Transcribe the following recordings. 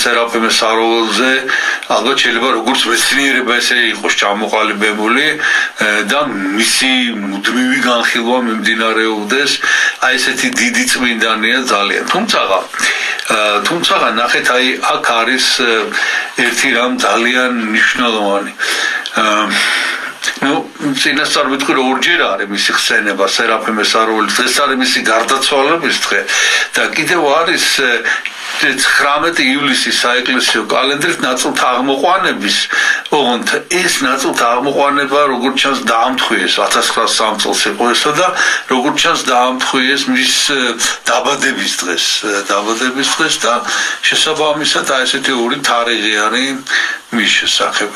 სერაფიმე საროველზე ალბათ შეიძლება როგორც მეცნიერება ესე იყოს ჩამოყალიბებული და მისი მუდმივი განხილვა მიმდინარეობდეს აი ესეთი დიდი წმინდანია ძალიან თუმცა ნახეთ აი აქ არის ერთი რამ ძალიან მნიშვნელოვანი წინასწარ ვიტყვი რომ ორჯერ არის მისი ხსენება სერაფიმე საროველის დღეს არის მისი გარდაცვალების დღე და კიდევ არის 19 ივლისის საეკლესიო კალენდრით ნაწილთა აღმოყვანების ოღონდ ეს ნაწილთა აღმოყვანება როგორც ჩანს დაამთხვიეს 1903 წელს იყო ესა და როგორც ჩანს დაამთხვიეს მის დაბადების დღეს და შესაბამისად აი ესეთი ორი თარიღი არის მის შესახებ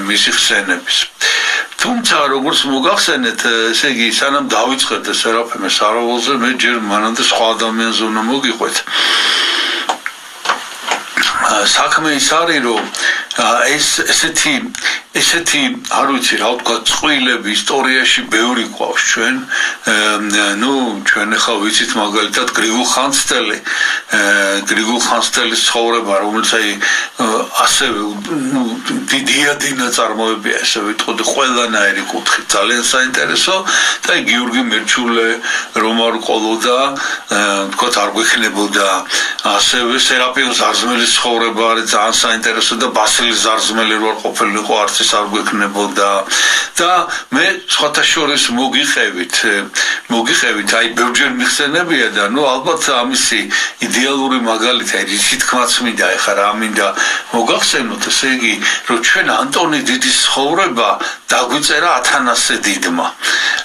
მისი ხსენების თუმცა როგორც მოგახსენეთ ესე იგი სანამ დავიწყებთ სერაფიმე საროველზე მე ჯერ მანამდე სხვა ადამიანზე უნდა მოგიყვეთ საქმე ის არის რომ ესეთი არ ვიცი რა ვთქვა წყვილები ისტორიაში ბევრი გვყავს ჩვენ ჩვენ ახლა ვიცით მაგალითად გრიგოლ ხანძთელის ცხოვრება რომელიც აი ასევე დიდიადინა წარმოებია ესე ვიტყოდი ყველანაირი კუთხით ძალიან საინტერესო და გიორგი მერჩულე რომ არ ყოლოდა თქვა არ გვექნებოდა ასევე სერაპიონ ზარზმელის ცხოვრება არის ძალიან საინტერესო და ბასილი ზარზმელი რო არ ყოფილიყო არც ის არ გვექნებოდა და მე სხვათა შორის მოგიყევით აი ბევრჯერ მიხსენებია და ალბათ ამისი იდეალური მაგალითი რითი თქმაც მინდა ეხლა რა მინდა მოგახსენოთ ესე იგი რომ ჩვენ ანტონი დიდის ცხოვრება დაგვიწერა ათანასე დიდმა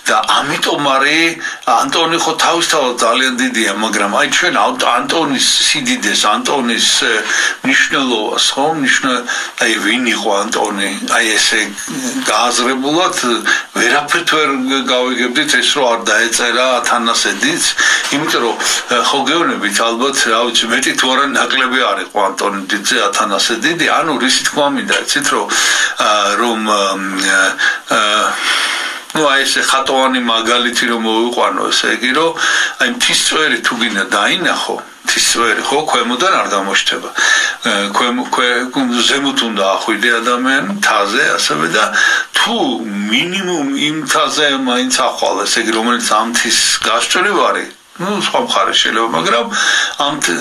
და ამიტომ არის ანტონი ხო თავისთავად ძალიან დიდია მაგრამ აი ჩვენ ანტონის სიდიდეს ანტონის მნიშვნელობას ხო აი ვინ იყო ანტონი აი ესე გააზრებულად ვერაფერთ ვერ გავიგებდით ეს რომ არ დაეწერა ათანასე დიდს იმიტომ რომ ხო გეუბნებით ალბათ რა ვიცი მეტი თუ არა ნაკლები არ იყო ანტონი დიდზე ათანასე დიდი ანუ რისი თქმა მინდა იცით რომ აი ესე ხატოვანი მაგალითი რომ მოვიყვანო ესე იგი რომ აი მთისწვერი თუ გინდა დაინახო მთისწვერი ხო ქვემოდან არ გამოჩნდება ზემოთ უნდა ახვიდე ადამიანი მთაზე ასევე და თუ მინიმუმ იმ მთაზე მაინც ახვალ ესე იგი რომელიც ამ მთის გასწვრივ არის სხვა მხარე შეიძლება მაგრამ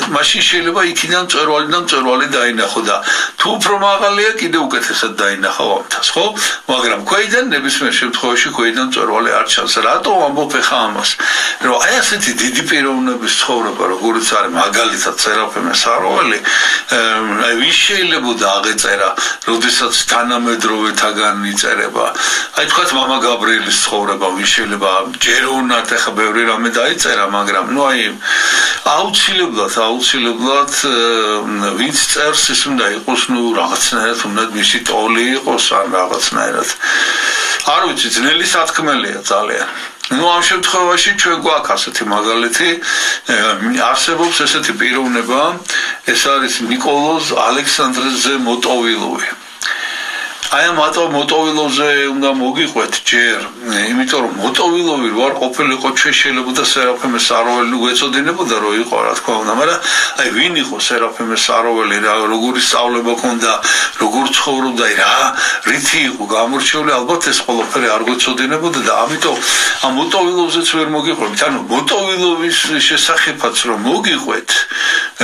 მაშინ შეიძლება იქიდან მწვერვალი დაინახო და თუ უფრო მაღალია კიდე უკეთესად დაინახო ამ მთას ხო მაგრამ ქვეიდან ნებისმიერ შემთხვევაში ქვეიდან მწვერვალი არ ჩანს რატო ამბობ ხა ამას რომ აი ასეთი დიდი პიროვნების ცხოვრება როგორც არის მაგალითად სერაფიმე საროველი აი ვის შეიძლება აღეწერა როდესაც თანამედროვეთაგან იწერება აი თქვათ მამა გაბრიელის ცხოვრება ვის შეიძლება ჯერ უნდათ ხა ბევრი რამე დაიწერა მაგრამ აი აუცილებლად ვინც წერს ის უნდა იყოს რაღაცნაირად უნდა მისი ტოლი იყოს ან რაღაცნაირად არ ვიცი ძნელი სათქმელია ძალიან ამ შემთხვევაში ჩვენ გვაქვს ასეთი მაგალითი არსებობს ესეთი პიროვნება ეს არის ნიკოლოზ ალექსანდრეზე მოტოვილოვი აი ამ მოტოვილოვზე უნდა მოგიყვეთ ჯერ იმიტომ რომ მოტოვილოვი რო არ ყოფილიყო ჩვენ შეიძლება სერაფიმე საროველი გვეწოდინებოდა რომ იყო რა თქმა უნდა მაგრამ აი ვინ იყო სერაფიმე საროველი რა როგორი სწავლება ჰქონდა როგორ ცხოვრობდა რა რითი იყო გამორჩეული ალბათ ეს ყველაფერი არ გვეწოდინებოდა და ამიტომ ამ მოტოვილოვზეც ვერ მოგიყვებით ანუ მოტოვილოვის შესახებაც რომ მოგიყვეთ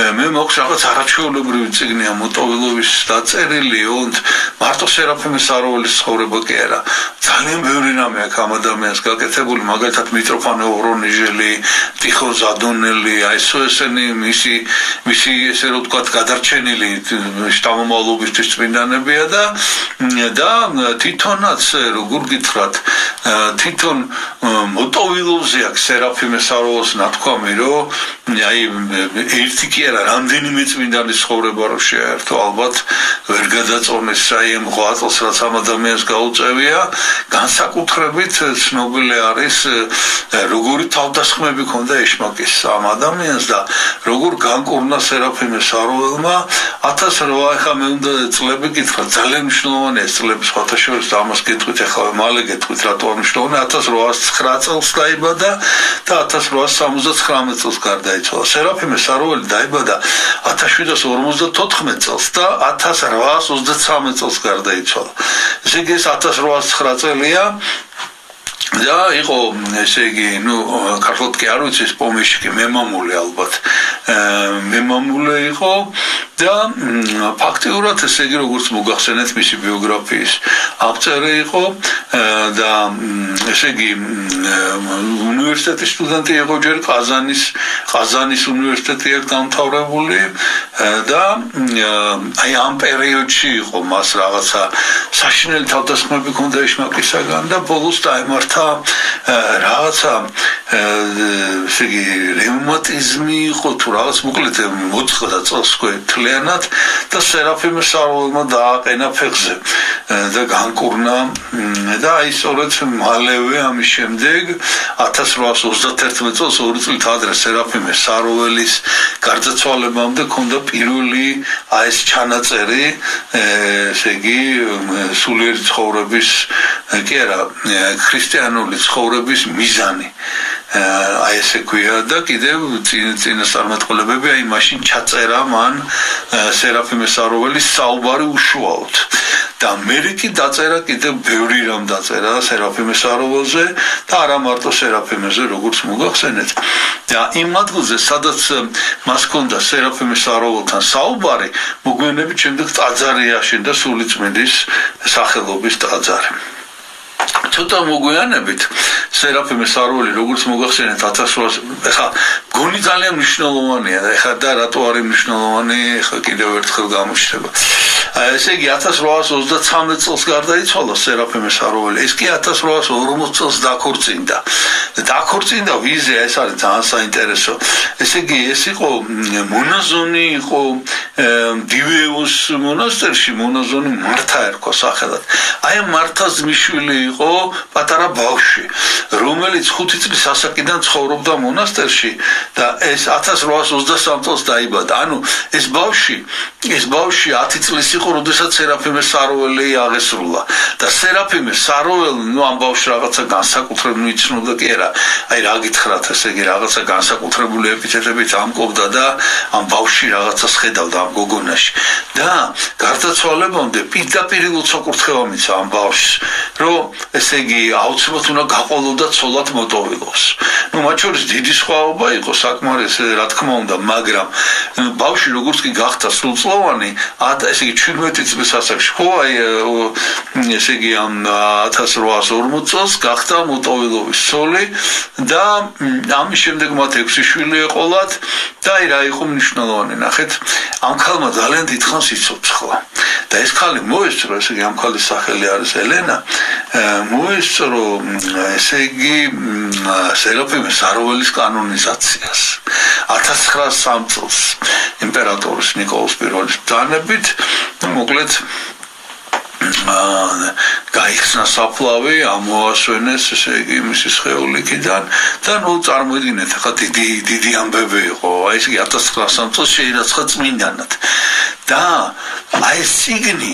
მე მოხს რაღაც არაჩვეულებრივი წიგნია მოტოვილოვის დაწერილი მარტო სერაფიმე საროველის ცხოვრება კი არა ძალიან ბევრი რამე აქვს ამ ადამიანს გაკეთებული მაგალითად მიტროფანე ორონიჟელი ტიხო ზადონელი აი ესენი მისი ესე რომ ვთქვათ გადარჩენილი შთამომავლობისთვის წმინდანებია და თვითონაც როგორ გითხრათ თვითონ მოტოვილოვზე აქვს სერაფიმე საროველს ნათქვამი რომ აი ერთი კი არა რამდენიმე წმინდანის ცხოვრება რო შეერთო ალბათ ვერ გადაწონეს აი ამ ღვაწლს რაც ამ ადამიანს გაუწევია განსაკუთრებით ცნობილი არის როგორი თავდასხმები ჰქონდა ეშმაკის ამ ადამიანს და როგორ განკურნა სერაფიმე საროველმა 1800 ხა მე უნდა წლები გითხრა ძალიან მნიშვნელოვანია ეს წლები სხვათა შორის და ამას გეტყვით ახლა მალე გეტყვით რატო მნიშვნელოვანია 1809 წელს დაიბადა და 1879 წელს გარდაიცვალა სერაფიმე საროველი დაიბადა 1754 წელს და 1833 წელს გარდაიცვალა ესე იგი ეს 1809 წელია და იყო ესე იგი ნუ ქართულად კი არ ვიცი ეს პომეშიკი მემამული ალბათ მემამული იყო და ფაქტიურად ესე იგი როგორც მოგახსენეთ მისი ბიოგრაფიის აღწერა იყო და ესე იგი უნივერსიტეტის სტუდენტი იყო ჯერ ყაზანის უნივერსიტეტი აქვს დამთავრებული და აი ამ პერიოდში იყო მას რაღაცა საშინელი თავდასხმები ჰქონდა ეშმაკისაგან და ბოლოს დაემართა რაღაცა ესე იგი რევმატიზმი იყო თუ რაღაც მოკლედ მოწყდა წელსკვე თლიანად და სერაფიმე საროველმა დააყენა ფეხზე და განკურნა და აი სწორედ მალევე ამის შემდეგ 1831 წელს 2 წლით ადრე სერაფიმე საროველის გარდაცვალებამდე ჰქონდა პირველი აი ეს ჩანაწერი ესე იგი სულიერი ცხოვრების კი არა ქრისტიანული ცხოვრების მიზანი აი ესე ქვია და კიდევ წინასწარმეტყველებები აი მაშინ ჩაწერა მან სერაფიმე საროველის საუბარი უშუალოდ და მერე კი დაწერა კიდევ ბევრი რამ დაწერა სერაფიმე საროველზე და არა მარტო სერაფიმეზე როგორც მოგახსენეთ და იმ ადგილზე სადაც მას ჰქონდა სერაფიმე საროველთან საუბარი მოგვიანებით შემდეგ ტაძარი აშენდა სულიწმინდის სახელობის ტაძარი ცოტა მოგვიანებით სერაფიმე საროველი როგორც მოგახსენეთ 1800 ეხა გონი ძალიან მნიშვნელოვანია ეხა და რატო არის მნიშვნელოვანი ეხა კიდევ ერთხელ გამოჩნდება ესე იგი 1833 წელს გარდაიცვალა სერაფიმე საროველი ეს კი 1840 წელს დაქორწინდა ვიზია ეს არის ძალიან საინტერესო ესე იგი ეს იყო მონაზონი იყო დივეევოს მონასტერში მონაზონი მართა ერქვა სახელად აი მართას მიშვილი იყო პატარა ბავშვი რომელიც 5 წლის ასაკიდან ცხოვრობდა მონასტერში და ეს 1823 წელს დაიბადა ანუ ეს ბავშვი 10 წლის იყო როდესაც სერაფიმე საროველი აღესრულა და სერაფიმე საროველი ნუ ამ ბავშვს რაღაცა განსაკუთრებული იცნობდა კი არა აი რა გითხრათ ესე იგი რაღაცა განსაკუთრებული ეპითეტებით ამკობდა და ამ ბავშვი რაღაცას ხედავდა ამ გოგონაში და გარდაცვალებამდე პირდაპირ ლოცვა-კურთხევა მიცა ამ ბავშვს რომ ესე იგი აუცილებლად უნდა გაყოლოდა ცოლად მოტოვილოს. ნუ მათ შორის დიდი სხვაობა იყო საკმარისი რა თქმა უნდა, მაგრამ ბავშვი როგორც კი გახდა სრულწლოვანი, ესე იგი 17 წლის ასაკში, ხო, აი ესე იგი ამ 1840 წელს გახდა მოტოვილოვის ცოლი და ამის შემდეგ მათ 6 შვილი ეყოლათ და აი რა იყო მნიშვნელოვანი, ნახეთ, ამ ქალმა ძალიან დიდხანს იცოცხლა ხო. და ეს ქალი მოესწრო, ესე იგი ამ ქალის სახელი არის ელენა. მოესწრო ესე იგი სერაფიმე საროველის კანონიზაციას 1903 წელს იმპერატორის ნიკოლოზ I-ის ბრძანებით მოკლედ გაიხსნა საფლავი ამოასვენეს ესე იგი მისი სხეულიდან და ნუ წარმოიდგინეთ ახლა დიდი ამბები იყო აი ეს 1903 წელს შეირაცხა წმინდანად და აი ეს ციგნი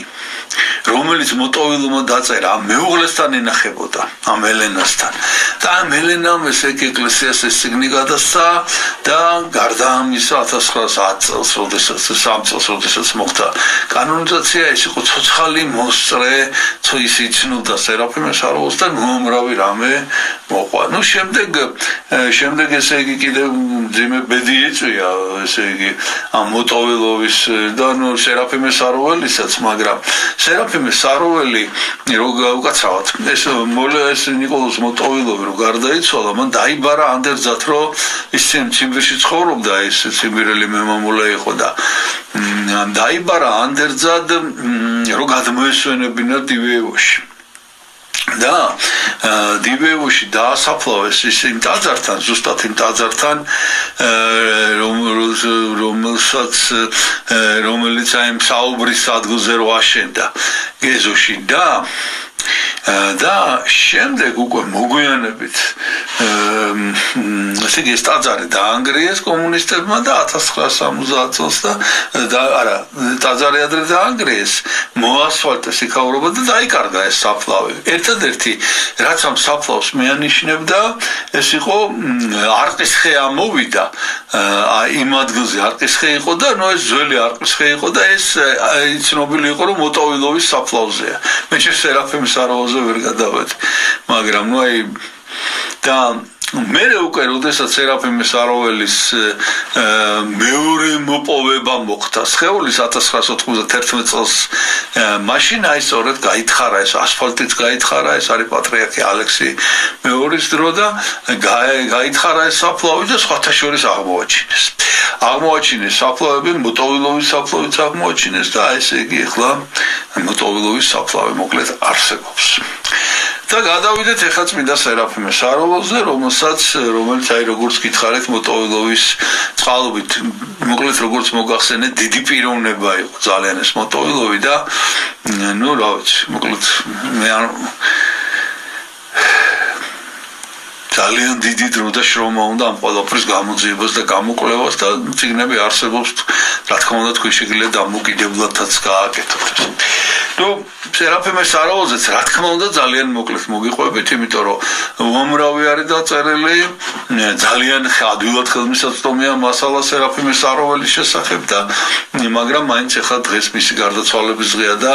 რომელიც მოტოვილმა დაწერა მეუღლესთან ენახებოდა ამ ელენასთან და ამ ელენამ ესე იგი ეკლესიას ეს ციგნი გადასცა და გარდა ამისა 1910 წელს როდესაც მოხდა კანონიზაცია ეს იყო ცოცხალი მოსწრე ის იცნობდა სერაფიმე საროველს და უამრავი რამე მოყვა ნუ შემდეგ ესე იგი კიდევ ძიმე ბედი ეწვია ესე იგი ამ მოტოვილოვის და ნუ სერაფიმე საროველისაც მაგრამ სერაფიმე საროველი უკაცრავად ეს ნიკოლოზ მოტოვილოვი რო გარდაიცვალა მან დაიბარა ანდერძად რომ ის ციმბირში ცხოვრობდა ეს ციმბირელი მემამულე იყო და დაიბარა ანდერძად რომ გადმოესვენებინა დივეევოში და დივეევოში დაასაფლავეს ის იმ ტაძართან ზუსტად იმ ტაძართან რომელიც აი საუბრის ადგილზე რო აშენდა გეზოში და და შემდეგ უკვე მოგვიანებით ესე იგი ეს ტაძარი დაანგრიეს კომუნისტებმა და 1970 წელს და არა ტაძარი ადრე დაანგრიეს მოასფალტეს იქაურობა და დაიკარგა ეს საფლავი ერთადერთი რაც ამ საფლავს მეანიშნებდა ეს იყო არყისხე ამოვიდა იმ ადგილზე არყისხე იყო და ნუ ეს ძველი არყისხე იყო და ეს ცნობილი იყო რომ მოტოვილოვის საფლავზეა მე სერაფიმ საროოზე ვერ გადავედი მაგრამ ნუ აი და მე უკვე როდესაც სერაფიმ საროველის მეორე მოპოვება მოხდა სხეულის 1991 წელს მაშინ აი სწორედ გაითხარა ეს ასფალტიც გაითხარა ეს არის პატრიარქი ალექსი მეორის დრო და გაითხარა ეს საფლავი და სხვათა შორის აღმოაჩინეს საფლავები მოტოვილოვის საფლავიც აღმოაჩინეს და ესე იგი ახლა მოტოვილოვის საფლავი მოკლედ არსებობს და გადავიდეთ ახლა წმინდა სერაფიმე საროველზე რომელიც აი როგორც გითხარით მოტოვილოვის წყალობით მოკლედ როგორც მოგახსენეთ დიდი პიროვნება იყო ძალიან ეს მოტოვილოვი და ნუ რა ვიცი მოკლედ მე ძალიან დიდი დრო და შრომა უნდა ამ ყველაფრის გამოძიებას და გამოკვლევას და წიგნები არსებობს რა თქმა უნდა თქვენ შეგიძლიათ დამოკიდებულადაც გააკეთოთ ეს ნუ სერაფიმე საროველზეც რა თქმა უნდა ძალიან მოკლედ მოგიყვებით იმიტომ რომ უამრავი არის დაწერილი ძალიან ადვილად ხელმისაწვდომია მასალა სერაფიმე საროველის შესახებ და მაგრამ მაინც ახლა დღეს მისი გარდაცვალების დღეა და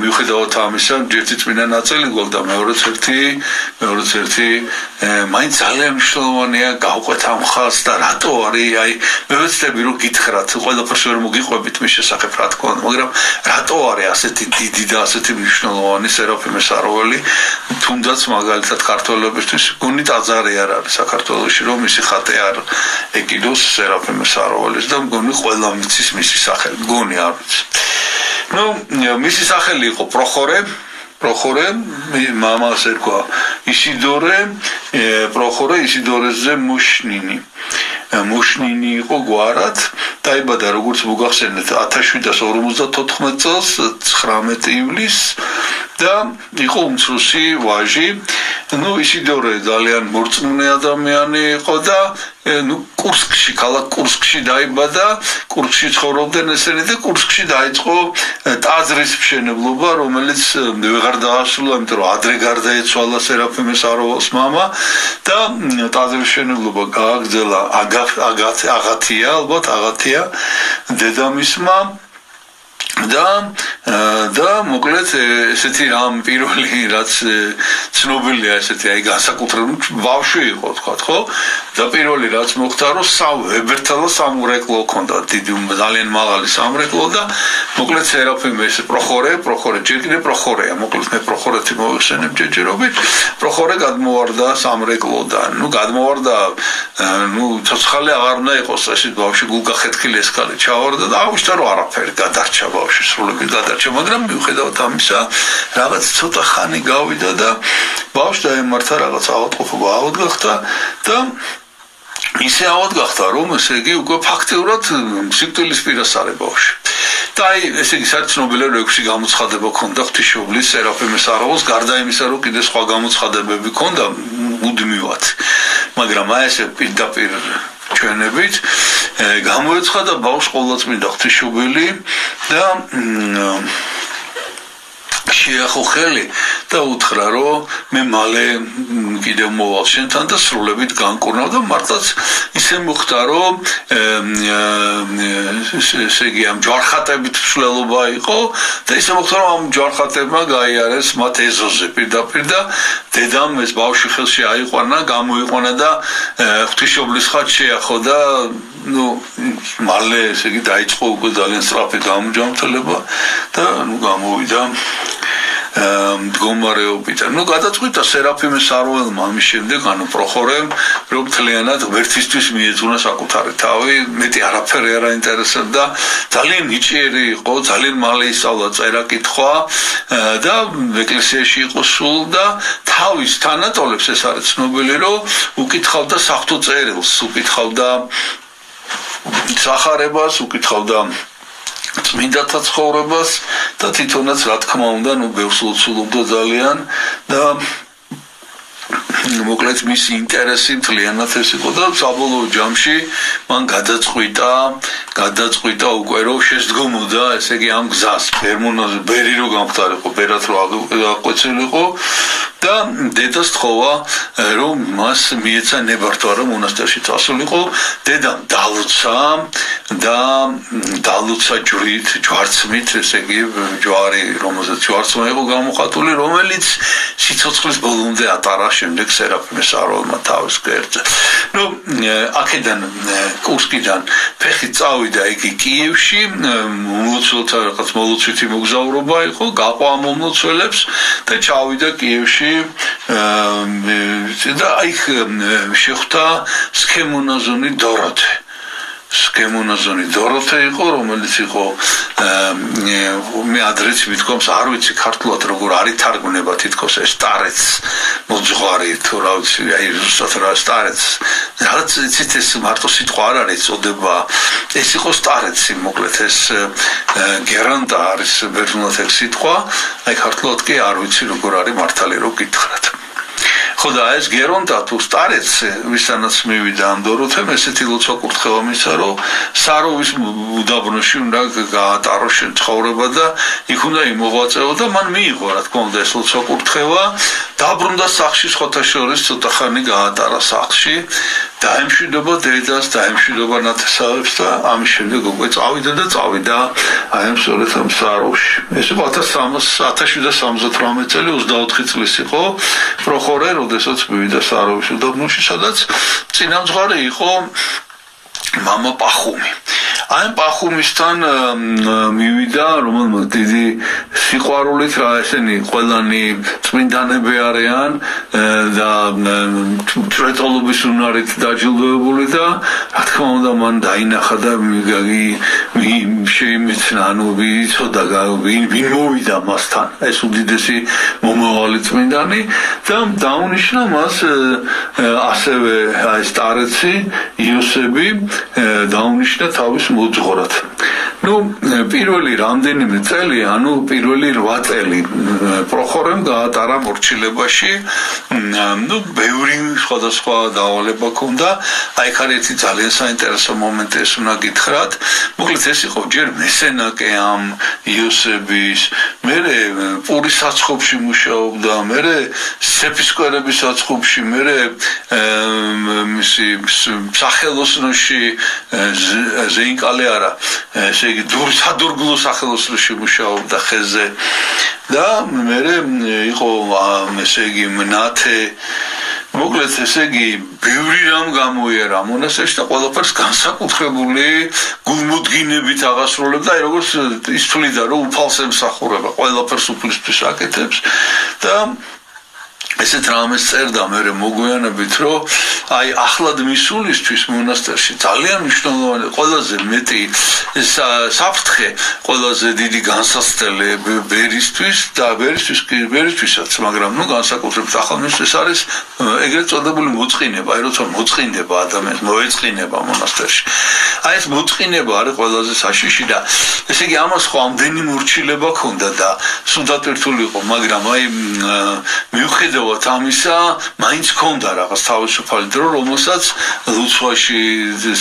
მიუხედავად ამისა ერთი წმინდა ნაწილი გვაქვს და მეორეც ერთი მაინც ძალიან მნიშვნელოვანია გავყვეთ ამ ხალხს და რატო არის აი მე ვეცდები რომ გითხრათ ყველაფერს ვერ მოგიყვებით მის შესახებ რა თქმა უნდა მაგრამ რატო არის ასეთი დიდი და ასეთი მნიშვნელოვანი სერაფიმე საროველი თუნდაც მაგალითად ქართველებისთვის გონი ტაძარი არ არის საქართველოში რომ მისი ხატი არ ეკიდოს სერაფიმე საროველის და გონი ყველა მიცის მისი სახელი გონი არ ვიცი ნუ მისი სახელი იყო პროხორე მამას ერქვა ისიდორე პროხორე ისიდორეზე მუშნინი იყო გვარად დაიბადა როგორც მოგახსენეთ 1754 წელს 19 ივლისს და იყო უმცროსი ვაჟი ნუ ისიდორე ძალიან მორწმუნე ადამიანი იყო და ნუ კურსკში ქალაქ კურსკში დაიბადა კურსკში ცხოვრობდნენ ესენი და კურსკში დაიწყო ტაძრის მშენებლობა რომელიც ვეღარ დაასრულა იმიტომ რომ ადრე გარდაეცვალა სერაფიმე საროველის მამა და ტაძრის მშენებლობა გააგრძელა აგათია დედამისმა და მოკლედ ესეთი რამ პირველი რაც ცნობილია ესეთი აი განსაკუთრებით ბავშვი იყო თქვა ხო და პირველი რაც მოხდა რომ ვებერთალა სამრეკლო ჰქონდა დიდი ძალიან მაღალი სამრეკლო და მოკლედ სერაფიმე ეს პროხორე ჯერ კიდე პროხორეა მოკლედ მე პროხორეთი მოვიხსენებ ჯერჯერობით პროხორე გადმოვარდა სამრეკლოდან ნუ გადმოვარდა ნუ ცოცხალი აღარ უნდა იყოს ეს ბავშვი გულგახეთქილი ეს ქალი ჩავარდა და აუჩნდა რომ არაფერი გადარჩა სრულებით გადარჩა, მაგრამ მიუხედავად ამისა, რაღაც ცოტა ხანი გავიდა და ბავშვს დაემართა რაღაც ავადმყოფობა ავადგახდა და ისე ავადგახდა, რომ ესე იგი უკვე ფაქტიურად სიკვდილის პირას არის ბავშვი. და აი ესე იგი სარცნობილად 6 გამოცხადება ჰქონდა ღვთისმშობლის სერაფიმე საროველს, გარდა იმისა, რომ კიდე სხვა გამოცხადებები ჰქონდა მუდმივად. მაგრამ აი ესე პირდაპირ ჩვენებით გამოეცხადა ბავშვს ყოვლადწმინდა ღვთისმშობელი და შეახო ხელი და უთხრა რომ მე მალე კიდევ მოვალ შენთან და სრულებით განკურნავ და მართლაც ისე მოხდა რომ ესე იგი ამ ჯვარხატებით მსვლელობა იყო და ისე მოხდა რომ ამ ჯვარხატებმა გაიარეს მათ ეზოზე პირდაპირ და დედამ ეს ბავშვი ხელში აიყვანა გამოიყვანა და ღვთისმშობლის ხატს შეახო და ნუ მალე ესე იგი დაიწყო უკვე ძალიან სწრაფი გამომჯამრთელება და ნუ გამოვიდა მდგომარეობიდან. ნუ გადაწყვიტა სერაფიმე საროველმა ამის შემდეგ, ანუ პროხორემ, რომ მთლიანად ღმერთისთვის მიეძღვნა საკუთარი თავი, მეტი არაფერი არ აინტერესებდა, ძალიან ნიჭიერი იყო, ძალიან მალე ისწავლა წერა-კითხვა და ეკლესიაში იყო სულ და თავის თანატოლებს ეს არის ცნობილი, რომ უკითხავდა საღვთო წერილს, უკითხავდა სახარებას, უკითხავდა წმინდათა ცხოვრებას და თვითონაც რა თქმა უნდა, ბევრს ლოცულობდა ძალიან და მოკლედ მისი ინტერესი მთლიანად ეს იყო და საბოლოო ჯამში მან გადაწყვიტა უკვე რომ შესდგომოდა, ესე იგი ამ გზას ბერმონაზე ბერი რო გამختارიყო, ბერად რო აყვეცილიყო და დედას თხოვა რომ მას მიეცა ნებართვა რომ მონასტერში წასულიყო. დედამ დალუცა ჯვრით, ჯვარცმით, ესე იგი ჯვარი, რომელზეც ჯვარცმა იყო გამოხატული, რომელიც სიცოცხლის ბოლომდე ატარა შემდეგ სერაფიმეს აროლმა თავის გვერდზე. აქედან კურსკიდან ფეხით წავიდა იგი კიევში, მოლოცველთა რაღაც მოლოცვითი მოგზაურობა იყო, გაყვა მომლოცველებს და ჩავიდა კიევში და იქ შეხვდა სქემონაზონი დოროთე იყო, რომელიც იყო მე ადრეც მithkoms არ ვიცი ქართულად როგორ არის თარგმნება თითქოს ეს სტარეც მოძღვარი თუ რა ვიცი აი ზუსტად რა სტარეც რაღაც იცით ეს მარტო სიტყვა არ არის წოდება ეს იყო სტარეცი მოკლედ ეს გერანტა არის ბერძნულად ეს სიტყვა აი ქართულად კი არ ვიცი როგორ არის მართალი რო გითხრათ ხო და ეს გერონტა თუ სტარეც ვისანაც მივიდა ამ დოროთემ ესეთი ლოცვა კურთხევა მისცა რომ საროვის უდაბნოში უნდა გაატარო ცხოვრება და იქ უნდა იმოღვაწეო და მან მიიღო რა თქმა უნდა ეს ლოცვა კურთხევა დაბრუნდა სახლში სხვათა შორის ცოტა ხანი გაატარა სახლში დაემშვიდობა დედას დაემშვიდობა ნათესავებს და ამის შემდეგ უკვე წავიდა აი ამ სწორედ ამ საროვში ეს იყო 1778 წელი 24 წლის იყო პროხორე როდესაც მივიდა საროვის უდაბნოში სადაც წინამძღვარი იყო მამა პახუმი აი პახუმისთან მივიდა რომელმაც დიდი სიყვარულით რა ესენი ყველანი წმინდანები არიან და წრეწოლობის უნარით დაჯილდოებული და რა თქმა უნდა მან დაინახა და შეიმეცნა ანუ ვიცოდა ვინ მოვიდა მასთან ეს უდიდესი მომავალი წმინდანი და დაუნიშნა მას ასევე აი სტარეცი იოსები დაუნიშნა თავის მოძღვრად. პირველი რამდენიმე წელი, პირველი 8 წელი პროხორემ გაატარა მორჩილებაში. ბევრი სხვადასხვა დავალება ჰქონდა. აი ხარ ერთი ძალიან საინტერესო მომენტი ეს უნდა გითხრათ. მოკლედ ეს იყო ჯერ მესენაკე ამ იოსების, მერე პურის საცხობში მუშაობდა, მერე სეფისკვერების საცხობში, მერე მისი სახელოსნოში ზეინკალე არა, ესე იგი სადურგლო სახელოსნოში მუშაობდა ხეზე და მერე იყო ესე იგი მნათე მოკლედ ესე იგი ბევრი რამ გამოიერა მონასტერში და ყველაფერს განსაკუთრებული გულმოდგინებით აღასრულებდა აი როგორც ის თვლიდა რომ უფალს ემსახურება ყველაფერს უფლისთვის აკეთებს და ესეთ რამეს წერდა მე მოგვიანებით რომ აი ახლად მისულისთვის მონასტერში ძალიან მნიშვნელოვანი ყველაზე მეტი საფრთხე ყველაზე დიდი განსაცდელი ბერისთვის და ბერისთვისაც მაგრამ განსაკუთრებით ახალმისთვის არის ეგრეთ წოდებული მოწყინება აი როცა მოწყინდება ადამიანს მოეწყინება მონასტერში აი ეს მოწყინება არის ყველაზე საშიში და ესე იგი ამას ხო ამდენი მორჩილება ქონდა და სუდად ერთული იყო მაგრამ აი მიუხედავად ამისა მაინც ქონდა რაღაც თავისუფალი დრო რომელსაც ლოცვაში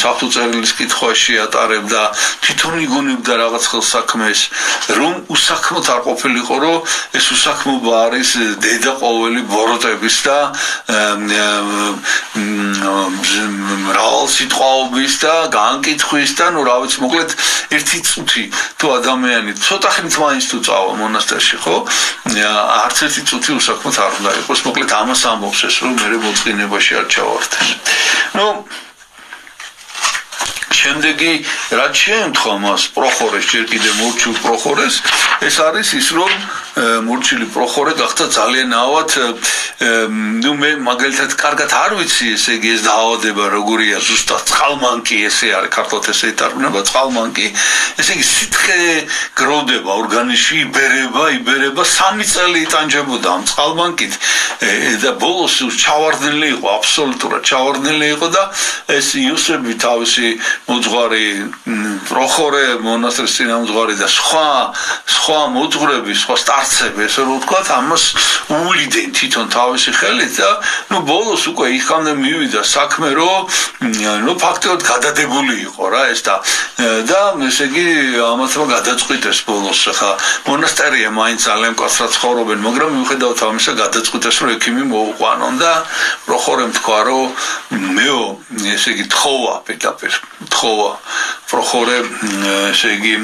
საფუძვლის კითხვაში ატარებდა თვითონ იგონებდა რაღაც ხელსაქმეს რომ უსაქმოდ არ ყოფილიყო რომ ეს უსაქმობა არის დედა ყოველი ბოროტების და მრავალსიტყვაობის და განკითხვის და რა ვიცი მოკლედ ერთი წუთი თუ ადამიანი ცოტა ხნით მაინც თუ წავა მონასტერში ხო არც ერთი წუთი უსაქმოდ არ უნდა იყოს მოკლედ ამას ამბობს ეს რომ მე მოწყინებაში არ ჩავარდეს შემდეგი რაც შეემთხვა მას პროხორეს ჯერ კიდე მორჩილ პროხორეს ეს არის ის რომ მორჩილი პროხორე გახდა ძალიან ავად მე მაგალითად კარგად არ ვიცი ესე იგი ეს დაავადება როგორია ზუსტად წყალმანკი ესე არის ქართულად ესე იტარგმნება წყალმანკი ესე იგი სითხე გროვდება ორგანიზმში იბერება 3 წელი იტანჯებოდა ამ წყალმანკით და ბოლოს ჩავარდნილი იყო აბსოლუტურად ჩავარდნილი იყო და ეს იოსები თავისი მოძღვარი პროხორე მონასტრის წინამძღვარი და სხვა მოძღვრები, სხვა სტარცები, ესე რომ ვთქვათ, ამას უვლიდნენ თვითონ თავისი ხელით და ბოლოს უკვე იქამდე მივიდა საქმე, რომ ფაქტობრივად გადადებული იყო რა ეს და ესე იგი ამათმა გადაწყვიტეს ბოლოს ხა მონასტერია მაინც ძალიან მკაცრად ცხოვრობენ, მაგრამ მიუხედავად ამისა გადაწყვიტეს რომ ექიმი მოუყვანონ და პროხორემ თქვა რომ მეო ესე იგი თხოვა პირდაპირ თხოვა პროხორე ესე იგი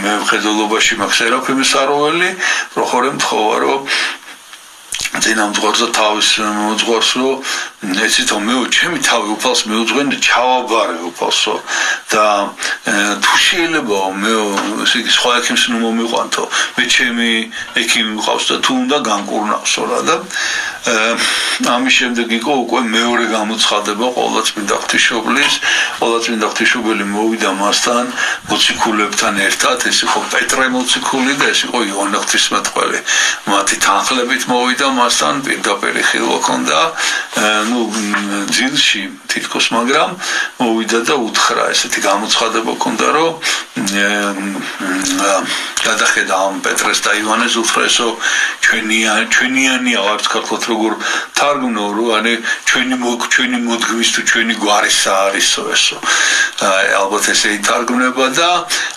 მე მხედველობაში მაქვს სერაფიმის აროველი პროხორემ თხოვა რომ წინამძღვარზე თავის მოძღვარს რომ ეცითო მეო ჩემი თავი უფალს მეუძღვენ და ჩავაბარე უფალსო და თუ შეიძლება მეო ესე იგი სხვა ექიმს ნუ მომიყვანთო მე ჩემი ექიმი მყავს და თუ უნდა განკურნავსო რა და ამის შემდეგ იყო უკვე მეორე გამოცხადება ყოვლადწმინდა ღვთისმშობელი მოვიდა მასთან მოციქულებთან ერთად ეს იყო პეტრე მოციქული და ეს იყო იოანე ღვთისმეტყველი მათი თანხლებით მოვიდა მასთან პირდაპირ ხილვა ჰქონდა ძილში თითქოს მაგრამ მოვიდა და უთხრა ესეთი გამოცხადება ჰქონდა რომ გადახედა ამ პეტრეს და ივანეს უთხრესო ჩვენიანია ვართ ქართლად როგორ თარგმნო რომ ანი ჩვენი მოდგმის თუ ჩვენი გვარისა არისო ესო ალბათ ესე ითარგმნება და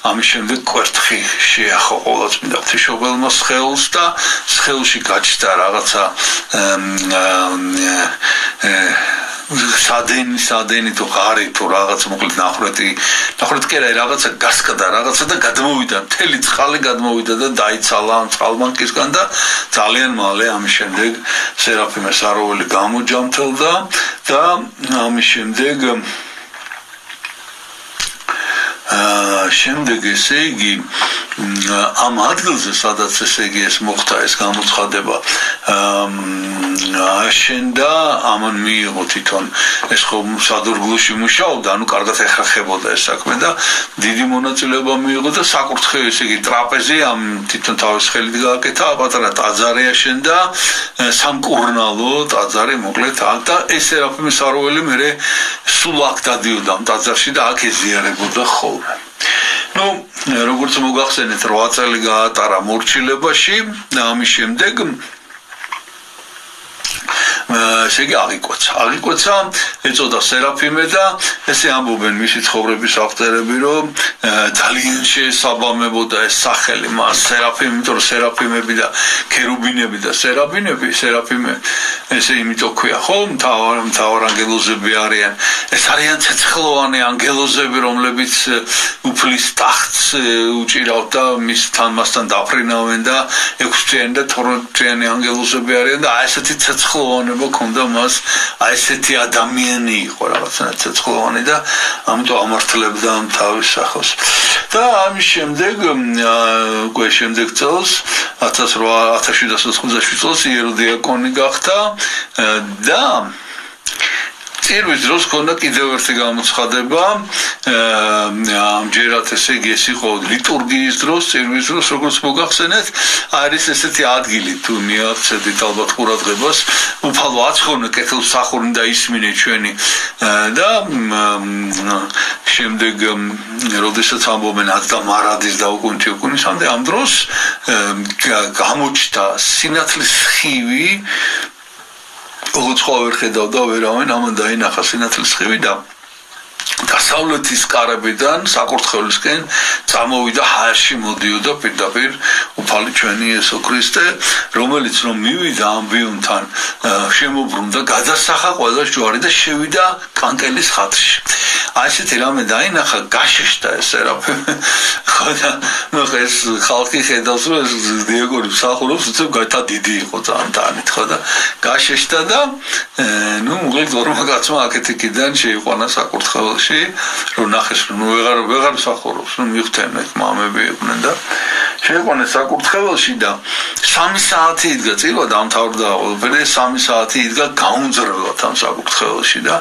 ამის შემდეგ კვერთხი შეახო ყოვლადწმინდა ღვთისმშობელმა სხეულს და სხეულში გაჩნდა რაღაცა სადენი თუ ღარი თუ რაღაც მოკლედ ნახრეთი კი არა რაღაცა გასკდა რაღაცა და გადმოვიდა მთელი წყალი გადმოვიდა და დაიცალა ამ წყალბანკისგან და ძალიან მალე ამის შემდეგ სერაფიმეს აროველი გამოჯამთელდა და ამის შემდეგ ესე იგი ამ ადგილზე სადაც ესე იგი ეს მოხდა ეს გამოცხადება აშენდა ამან მიიღო თვითონ ეს ხო სადურგლუში მუშაობდა ანუ კარგად ეხახებოდა ეს საქმე და დიდი მონაწილეობა მიიღო და საკურთხეველი ესე იგი ტრაპეზი ამ თვითონ თავის ხელით გააკეთა პატარა ტაძარი აშენდა სამკურნალო ტაძარი მოკლედ და ეს სერაფიმის აროველი მერე სულ აქ დადიოდა ამ ტაძარში და აქ ეზიარებოდა ხოლმე როგორც მოგახსენეთ 8 წელი გაატარა მორჩილებაში და ამის შემდეგ ესე იგი აღიკვეცა ეწოდა სერაფიმე და ესე ამბობენ მისი ცხოვრების ავტორები რომ ძალიან შეესაბამებოდა ეს სახელი მას სერაფიმე იმიტომ რომ სერაფიმები და ქერუბინები და სერაფიმე ესე იმიტომ ქვია ხო მთავარ ანგელოზები არიან ეს არიან ცეცხლოვანი ანგელოზები რომლებიც უფლის ტახტს უჭირავთ და მასთან დაფრინავენ და 6-წიანი და 12-წიანი ანგელოზები არიან და ესეთი ცეცხლოვანება ქონდა მას ესეთი ადამიანი იყო რაღაცა ცეცხლოვანი და ამიტომ ამართლებდა თავის სახელს და ამის შემდეგ წელს 1787 წელს იეროდიაკონი გახდა და წირვის დროს ქონდა კიდევ ერთი გამოცხადება ამჯერად ესე იგი ეს იყო ლიტურგიის დროს წირვის დროს როგორც მოგახსენეთ არის ესეთი ადგილი თუ მიაღწევთ ალბათ ყურადღებას უფალო აცხოვნე კეთილმსახურნი და ისმინე ჩვენი და შემდეგ როდესაც ამბობენ და მარადის და უკუნთიუკუნისამდე ამ დროს გამოჩნდა სინათლის სხივი ოღონდ ვერ ხედავდა ვერავინ ამან დაინახა სინათლის სხივი და დასავლეთის კარებიდან საკურთხევლისკენ წამოვიდა ჰაერში მოდიოდა პირდაპირ უფალი ჩვენი იესო ქრისტე რომელიც რომ მივიდა ამბიონთან შემოbrunდა გადასახა ყველა ჯვარი და შევიდა კანკელის ხატრში ასეთი რამე დაინახა გაშეშდა ეს სერაფიმე ხოდა ეს ხალხი ხედავს რომ ეს დიეგორი მსახურობს უცებ გათა დიდი იყო ძალიან თანით ხოდა გაშეშდა და მოკლედ ორმა კაცმა აქეთიკიდან შეიყვანა საკურთხეველში რომ ნახეს რომ ვეღარ მსახურობს რომ მიხთენეთ მამები იყვნენ და შეიყვანა საკურთხეველში და 3 საათი იდგა წილვა დამთავრდა ყველაფერი 3 საათი იდგა გაუმძრებლად ამ საკურთხეველში და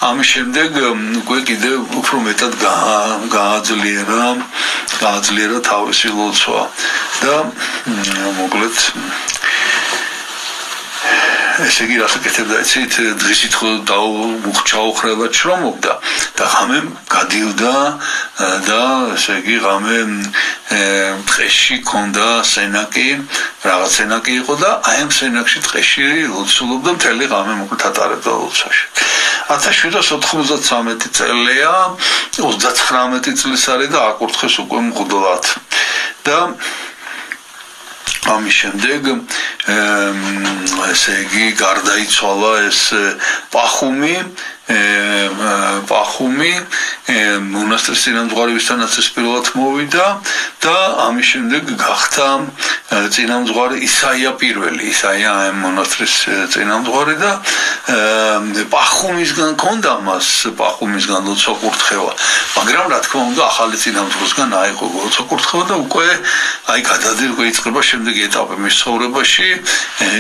ამის შემდეგ უკვე კიდევ უფრო მეტად გააძლიერა თავისი ლოცვა და მოკლედ ესე იგი რას აკეთებდა იცით დღისით ხო ჩაუხრელად შრომობდა და ღამე გადიოდა და ესე იგი ღამე ტყეში ქონდა სენაკი რაღაც სენაკი იყო და აი ამ სენაკში ტყეში ლოცულობდა მთელი ღამე მოკლედ ატარებდა ლოცვაში 1793 წელია 39 წლის არის და აკურთხეს უკვე მღვდლად და ამის შემდეგ ესე იგი გარდაიცვალა ეს პახუმი მონასტრის წინამძღვარებისთანაც ეს პირველად მოვიდა და ამის შემდეგ გახდა წინამძღვარი ისაია პირველი ისაია ამ მონასტრის წინამძღვარი და პახუმისგან ქონდა მას პახუმისგან ლოცვა კურთხევა მაგრამ რა თქმა უნდა ახალი წინამძღვრისგან აიღო ლოცვა კურთხევა და უკვე აი გადადირგვა იწყება შემდეგი ეტაპი მის ცხოვრებაში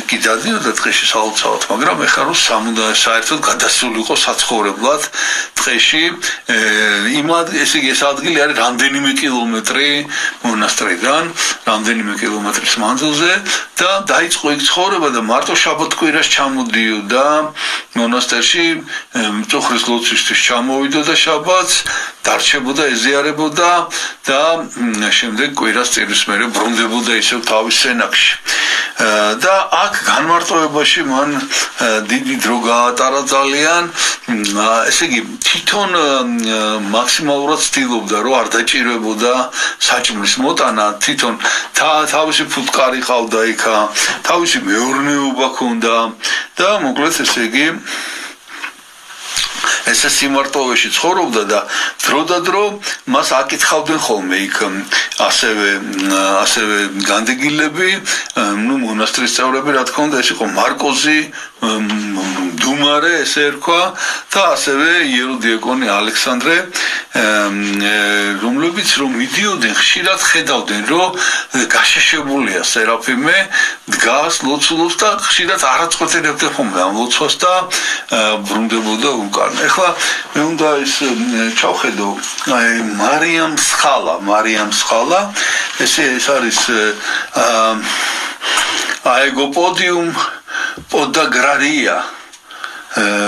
კი დადიოდა ტყეში საოცრად მაგრამ ეხლა რომ საერთოდ გადასულიყო საცხოვრებლად ტყეში ესე იგი ეს ადგილი არის რამდენიმე კილომეტრი მონასტრიდან რამდენიმე კილომეტრის მანძილზე და დაიწყო იქ ცხოვრება და მარტო შაბათ-კვირას ჩამოდიოდა მონასტერში მწუხრის ლოცვისთვის ჩამოვიდოდა შაბათს დარჩებოდა ეზიარებოდა და შემდეგ კვირას წირვის მერე ბრუნდებოდა ისევ თავის სენაკში და აქ განმარტოებაში მან დიდი დრო გაატარა ძალიან ესე იგი თვითონ მაქსიმალურად ცდილობდა რომ არ დაჭირებოდა საჭმლის მოტანა თვითონ თავისი ფუტკარი ყავდა იქა თავისი მეურნეობა ჰქონდა და მოკლედ ესე იგი ესე სიმარტოვეში ცხოვრობდა და დროდადრო მას აკითხავდნენ ხოლმე იქ ასევე განდეგილები მონასტრის წევრები რა თქმა უნდა ეს იყო მარკოზი დუმარე ესე ერქვა და ასევე იეროდიაკონი ალექსანდრე რომლებიც რომ მიდიოდნენ ხშირად ხედავდნენ რომ გაშეშებულია სერაფიმე დგას ლოცულობს და ხშირად არაწყვეტილებდა ხოლმე ამ ლოცვას და ბრუნდებოდა უკან ეხლა მე უნდა ის ჩავხედო აი მარიამ სხალა ეს არის აეგოპოდიუმ პოდაგრარია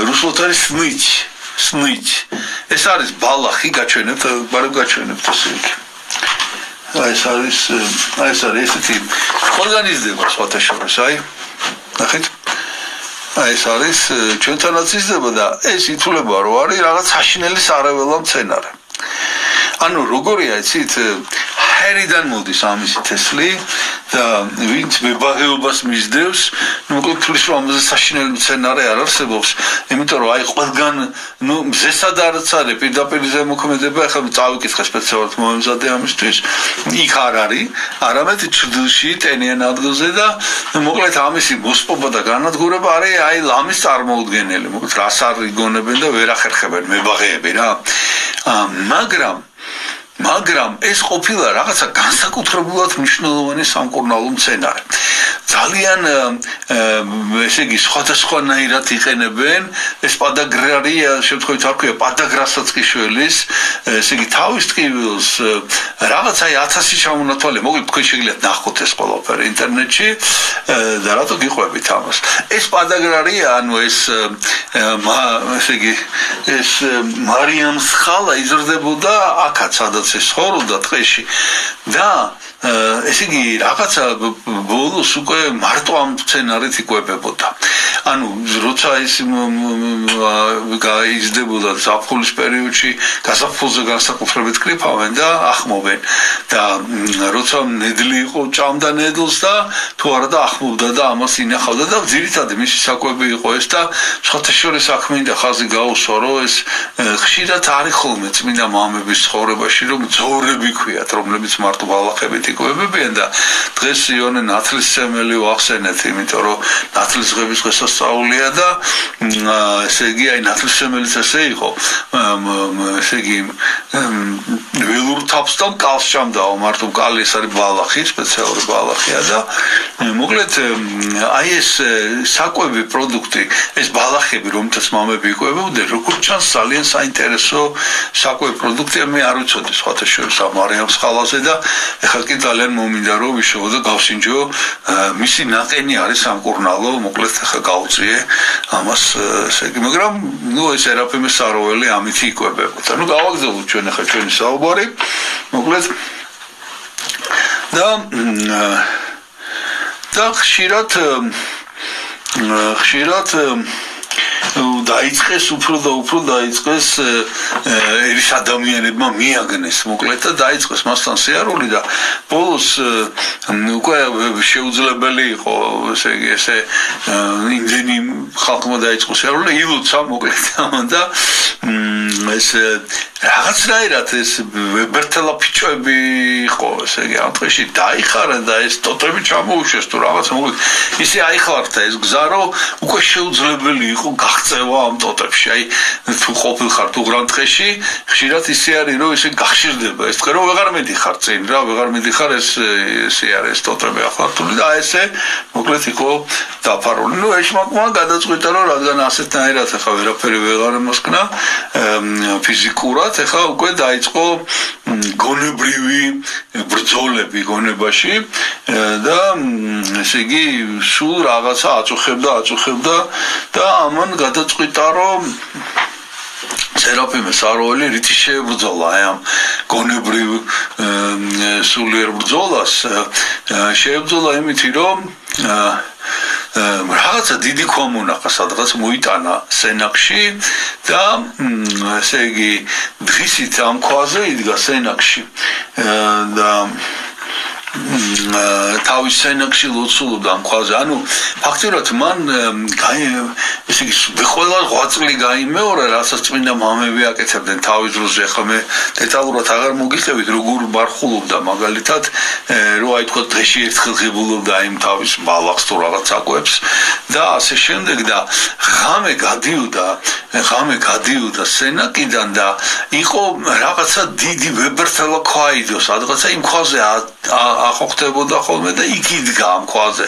რუსულად არის სნიც ეს არის ბალახი გაჩვენებთ ესე იგი ეს არის ესეთი ყველგან იზრდება სხვათა შორის აი ნახეთ ეს არის ჩვენთანაც იზრდება და ეს ითვლება რომ არის რაღაც საშინელი სარეველა მცენარე ანუ როგორია იცით ჰერიდან მოდის ამისი თესლი და ვინც მებაღეობას მისდევს მოკლედ თulis რომ ამაზე საშინელი მცენარე არ არსებობს იმიტომ რომ აი ყველგან მზესად არც არის პირდაპირ ზემოქმედება ახლა წავიკითხე სპეციალურად მომემზადე ამისთვის იქ არ არის არამედ ჩრდილში ტენიან ადგილზე და მოკლედ ამისი მოსპობა და განადგურება არის აი ლამის წარმოუდგენელი მოკლედ რას არ იგონებენ და ვერ ახერხებენ მებაღეები რა მაგრამ ეს ყოფილა რაღაცა განსაკუთრებულად მნიშვნელოვანი სამკურნალო მცენარე ძალიან ესე იგი სხვადასხვანაირად იყენებენ ეს პადაგრარია შემთხვევით არ ქვია პადაგრასაც კი შველის ესე იგი თავის ტკივილს რაღაც აი 1000 ჩამონათვალე მოკლედ თქვენ შეგიძლიათ ნახოთ ეს ყველაფერი ინტერნეტში და რატო გიყვებით ამას ეს პადაგრარია ანუ ეს ესე იგი ეს მარიამ სხალა იზრდებოდა აქაც სადაც ეს ცხოვრობდა ტყეში და ესე იგი რაღაცა ბოლოს უკვე მარტო ამ მცენარით იკვებებოდა ანუ როცა ის გაიზრდებოდა ზაფხულის პერიოდში გაზაფხულზე განსაკუთრებით კრიფავენ და ახმოვენ და როცა ნედლი იყო ჭამდა ნედლს და თუ არა და ახმოვდა და ამას ინახავდა და ძირითადად მისი საკვები იყო ეს და სხვათა შორის აქ მინდა ხაზი გაუსვა რომ ეს ხშირად არის ხოლმე წმინდა მამების ცხოვრებაში რომ ძორები ქვიათ რომლებიც მარტო ბალახებით იკვებებიან და დღეს იონე ნათლისმცემელი ვახსენეთ იმიტომ რომ ნათლისღების დღესასწაულია და ესე იგი აი ნათლისმცემელიც ესე იყო ესე იგი ველურ თაფს და კალს ჭამდაო მარტო კალი ეს არის ბალახი სპეციალური ბალახია და მოკლედ აი ეს საკვები პროდუქტი ეს ბალახები რომელთაც მამები იკვებებოდნენ როგორც ჩანს ძალიან საინტერესო საკვები პროდუქტია მე არ ვიცოდი სხვათა შორის ამ არიამს ხალაზე და ეხლა კი ძალიან მომინდა რომ ვიშოვო და გავსინჯო მისი ნაყენი არის სამკურნალო მოკლედ ეხლა გავუწიე ამას ესე იგი მაგრამ ნუ ეს ერაფემე საროველი ამით იკვებებოდა ნუ გავაგზავნოთ ჩვენ ეხლა ჩვენი საუბარი მოკლედ და ხშირად დაიწყეს უფრო და უფრო დაიწყეს ერის ადამიანებმა მიაგნეს მოკლედ და დაიწყეს მასთან სიარული და ბოლოს უკვე შეუძლებელი იყო ესე იგი ესე იმდენი ხალხმა დაიწყო სიარული ილოცა მოკლედ და ეს რაღაცნაირად ეს ვებერთელა ფიჭოები იყო ესე იგი ამ დღეში დაიხარა და ეს ტოტები ჩამოუშვეს თუ რაღაც მოკლედ ისე აიხართა ეს გზა რომ უკვე შეუძლებელი იყო გაღწევა ამ ტოტებში აი თუ ყოფილხარ თუ გრანტხეში ხშირად ისე არის რომ ესე გახშირდება ეს თქვენ რომ ვეღარ მედიხარ წინ რა ვეღარ მედიხარ ესე არის ტოტები ახლა და ესე მოკლედ იყო დაფარული ნუ ეშმაკმა გადაწყვიტა რომ რადგან ასეთნაირად ახლა ვერაფერი ვეღარ მოსკნა ფიზიკურად ახლა უკვე დაიწყო გონებრივი ბრძოლები გონებაში და ესე იგი სულ რაღაცა აწუხებდა და ამან გადაწყვიტა რომ სერაფიმე საროველი რითი შეებრძოლა ამ გონებრივ სულიერ ბრძოლას შეებრძოლა იმითი რომ რაღაცა დიდი კომუნა სადღაც მოიტანა სენაკში და ესე იგი დღისით ამ ქვაზე იდგა სენაკში და თავის სენაკში ლოცულობდა ამ ქვაზე ანუ ფაქტობრივად მან ესე იგი ყველა 8 წელი გაიმეორა რასაც წმინდა მამები აკეთებდნენ თავის დროზე ახლა მე დეტალურად აღარ მოგიხსენებთ როგორ მარხულობდა მაგალითად რო აი თქვა დღეში ერთხელ ღებულობდა იმ თავის ბალახს თუ რაღაც საკვებს და ასე შემდეგ და ღამე გადიოდა სენაკიდან და იყო რაღაცა დიდი ვებერთელა ქვაიდო სადღაცა იმ ქვაზე ახოხდებოდა ხოლმე და იქ იდგა ამ ქვაზე.